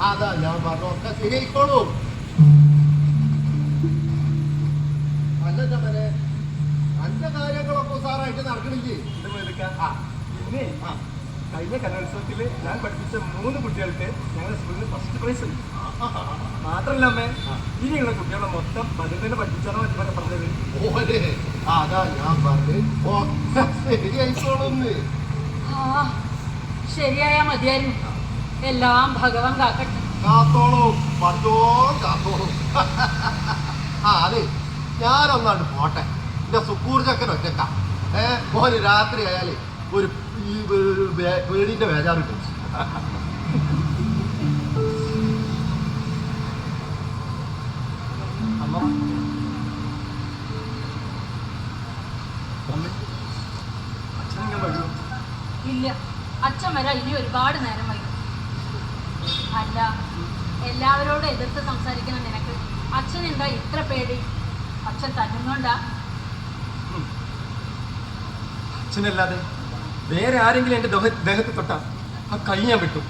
അതാ ഞാൻ പറഞ്ഞൊക്കെ ശരിയായിക്കോളൂ. അല്ല ചമ്മനെ അന്റെ കാര്യങ്ങളൊക്കെ സാറായിട്ട് നടക്കണില്ലേ? പിന്നെ കഴിഞ്ഞ കലോത്സവത്തില് ഞാൻ പഠിപ്പിച്ച 3 കുട്ടികൾക്ക് ഞങ്ങളുടെ സ്കൂളിൽ ഫസ്റ്റ് പ്രൈസ് ഉണ്ട്. മാത്രല്ല അമ്മേ ഇനിയുള്ള കുട്ടികളെ മൊത്തം പതിനെ പഠിപ്പിച്ചാണോ ഇതുവരെ പറഞ്ഞത്? ഓരെ അതാ ഞാൻ പറഞ്ഞത് ശരിയായിക്കോളൂന്ന്. ശരിയായാ മതിയായിരുന്നു. എല്ലാം ഭഗവാൻ കാക്കട്ടെ. കാത്തോളൂ പറ്റോ കാത്തോളൂ. അതെ ഞാനൊന്നാണ്ട് പോട്ടെ. എന്റെ സുക്കൂർ ചക്കൻ ഒറ്റക്ക ഓന് രാത്രി ആയാലേ ഒരു പേടിന്റെ ബേജാറ് കിട്ടും. ഇല്ല, അച്ഛൻ വരാൻ ഇനി ഒരുപാട് നേരം വൈകും. അല്ല എല്ലാവരോടും എതിർത്ത് സംസാരിക്കുന്ന നിനക്ക് അച്ഛൻ എന്താ ഇത്ര പേടി? അച്ഛൻ തന്നുകൊണ്ടാ? അച്ഛനല്ലാതെ വേറെ ആരെങ്കിലും എൻ്റെ ദേഹത്ത് തൊട്ടാ ആ കൈ ഞാൻ വിട്ടു.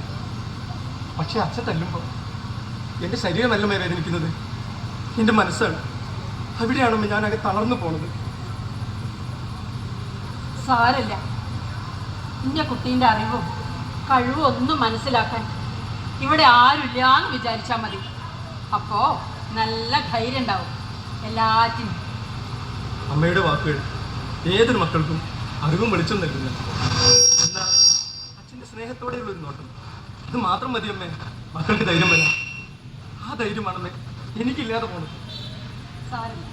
പക്ഷെ അച്ഛൻ തല്ലുമ്പോൾ എൻ്റെ ശരീരമല്ലമ്മേ വേദനിക്കുന്നത്, എൻ്റെ മനസ്സാണ്. അവിടെയാണമ്മ ഞാനത് തളർന്നു പോണത്. സാരല്ല, ഇന്ന കുട്ടീൻ്റെ അറിവും കഴിവും ഒന്നും മനസ്സിലാക്കാൻ ഇവിടെ ആരുമില്ല എന്ന് വിചാരിച്ചാൽ മതി. അപ്പോൾ നല്ല ധൈര്യം ഉണ്ടാവും എല്ലാറ്റിനും. അമ്മയുടെ വാക്കുകൾ ഏതൊരു മക്കൾക്കും അറിവും വെളിച്ചം നൽകുന്നു. എന്നാ അച്ഛൻ്റെ സ്നേഹത്തോടെയുള്ളൊരു നോട്ടം, ഇത് മാത്രം മതി അമ്മേ മക്കൾക്ക് ധൈര്യം വരാം. ആ ധൈര്യമാണമ്മേ എനിക്കില്ലാതെ പോണത്. സാരല്ല.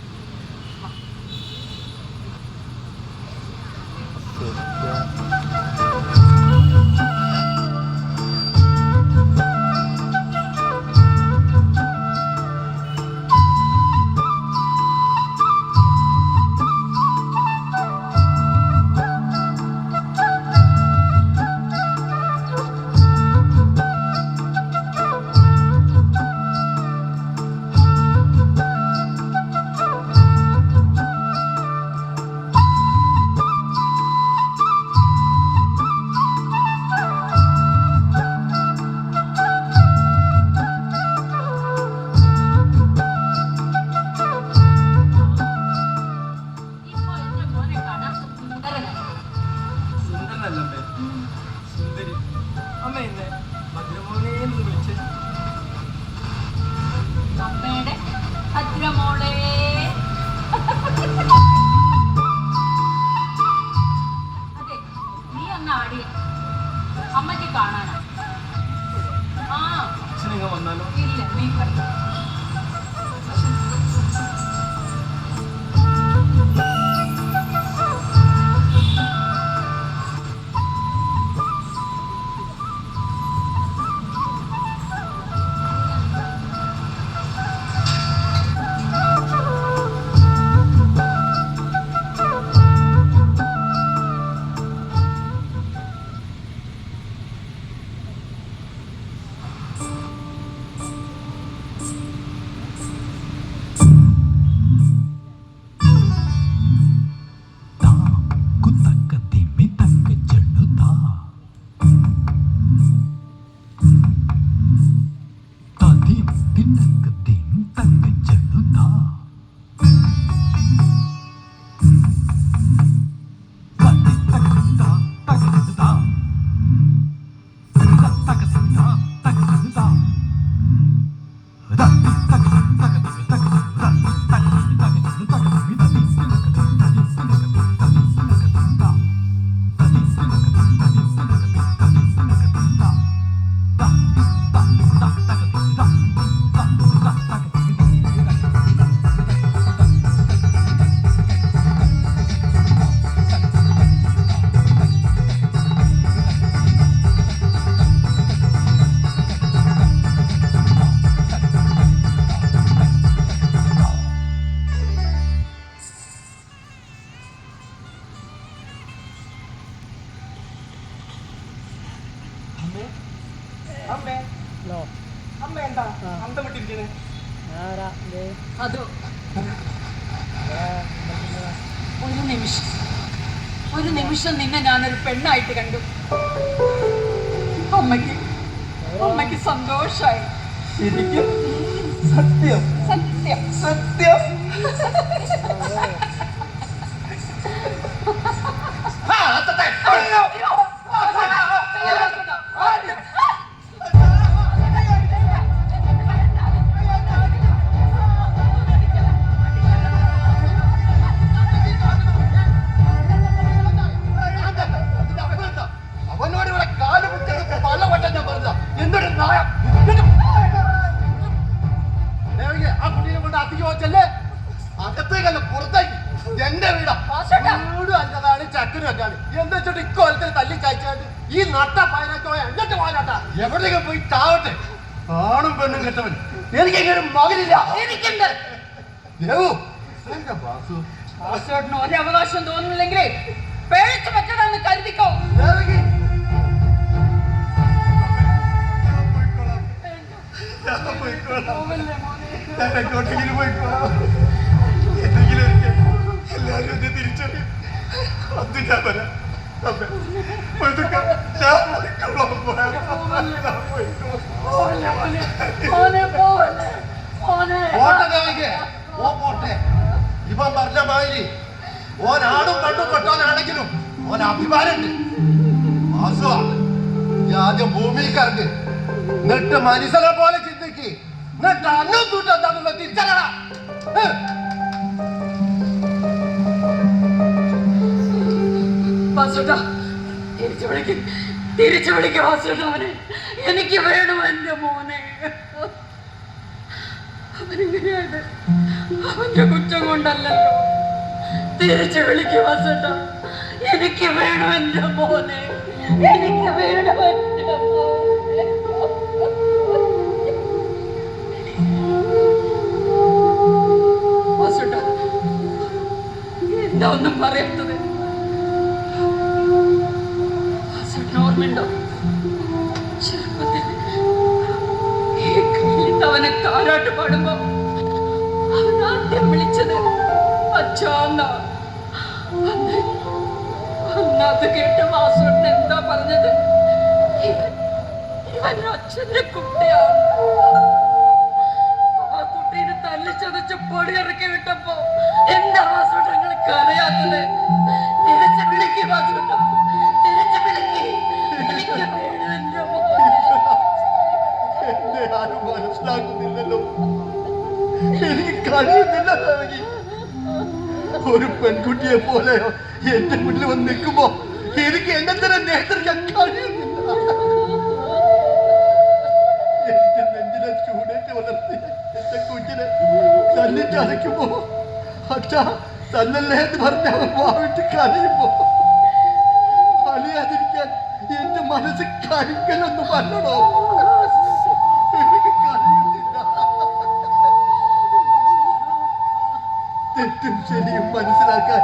ഒരു നിമിഷം നിന്നെ ഞാനൊരു പെണ്ണായിട്ട് കണ്ടു. അമ്മയ്ക്ക് സന്തോഷായി. ശരിക്കും സത്യം സത്യം സത്യം. അവനോട് ഇവിടെ കാല് കുത്തിയത് പലവട്ടം ഞാൻ പറഞ്ഞ എന്തൊരു നായ. ആ കുട്ടീനെ കൊണ്ട് അധികം വെച്ചല്ലേ അകത്തേക്കല്ല പുറത്തേക്ക്. എന്റെ വീടാ, വീടും അല്ലതാണ്, ചക്കനും അല്ലാണ്. എന്താ വെച്ചിട്ട് ഇക്കൊല്ലത്തിൽ തല്ലി കഴിച്ചാൽ ഈ നട്ട പയനൊക്കെ എന്നിട്ട് പോയാട്ടാ എവിടെയൊക്കെ പോയി ചാവട്ടെ. ആണും പെണ്ണും കെട്ടവൻ. എനിക്ക് ഇങ്ങനെ മകനില്ല. എനിക്കുണ്ട്. ദേവു എന്റെ ബാസു വാസുവേട്ടന് ഒരു അവകാശം തോന്നുന്നില്ലെങ്കിലേ പേടിച്ചു പറ്റണമെന്ന് കരുതിക്കോ. ദേവകി എങ്ങോട്ടെങ്കിലും പോയിക്കോളാം. എന്തെങ്കിലും ഒരിക്കൽ എല്ലാവരും എന്നെ തിരിച്ചറിയും. അത് ഞാൻ വരാം. അമ്മേ, മൊയ്തുക്ക, ഞാൻ പോയിക്കോളാം. പോട്ടെ ദേവകി, ഓ പോട്ടെ. ഇവൻ പറഞ്ഞ മാതിരി ഓനാടും കണ്ടും പെട്ടവനാണെങ്കിലും ഓൻ അഭിമാനമുണ്ട്. വാസുവ, ഈ ആദ്യം ഭൂമിക്കാർക്ക് എന്നിട്ട് മനുഷ്യനെ പോലെ ചിന്തിക്ക്. എന്നിട്ട് അന്നും കൂട്ടം എന്താണെന്ന് തിരിച്ചറിയണ. തിരിച്ചു വിളിക്കും വാസുദേവനെ. എനിക്ക് വേണം എന്റെ മോനെ. അവനെങ്ങനെയാണ്? അവന്റെ കുറ്റം കൊണ്ടല്ലല്ലോ. തിരിച്ചു വിളിക്കും വാസുദേവ. എനിക്ക് വേണം എന്റെ മോനെ. എനിക്ക് വേണം എന്റെ മോനെ. വാസുദേവ, എന്താ ഒന്നും പറയാത്തത്? ഓർമ്മയുണ്ടോ? ചെറുപ്പത്തിൽ അവനെ താരാട്ട് പാടുമ്പോ അവൻ ആദ്യം വിളിച്ചത് അച്ഛാന്ന. അന്നത് കേട്ട് വാസുവിന് എന്താ പറഞ്ഞത്? ഇവൻ അച്ഛന്റെ കുട്ടിയാണ്. ആ കുട്ടീനെ തല്ലിച്ചതച്ച് പൊടിയിറക്കി വിട്ടപ്പോ എന്താ വാസുവിന് ഞങ്ങൾക്ക് അറിയാത്തത്? തിരിച്ച് വിളിക്കും വാസുവിന്. എന്നെ ആരും മനസ്സിലാക്കുന്നില്ലല്ലോ. എനിക്ക് കഴിയുന്നില്ല ദേവകി. ഒരു പെൺകുട്ടിയെ പോലെ എന്റെ മുന്നിൽ വന്ന് നിൽക്കുമ്പോ എനിക്ക് എന്നെ തന്നെ നേതൃക്കാൻ കഴിയുന്നില്ല. എന്റെ നെഞ്ചിലെ ചൂടേറ്റ് വളർത്തി എന്റെ കുഞ്ഞിനെ തന്നിട്ട് അരയ്ക്കുമ്പോ അച്ഛാ തന്നല്ലേ എന്ന് പറഞ്ഞ അവൻ വാവിട്ട് കരയുമ്പോ അലിയാതിരിക്കാൻ എന്റെ മനസ്സ് കരിക്കലൊന്ന് പറഞ്ഞോ. എനിക്ക് കഴിയുന്നില്ല. തെറ്റും ശരിയും മനസ്സിലാക്കാൻ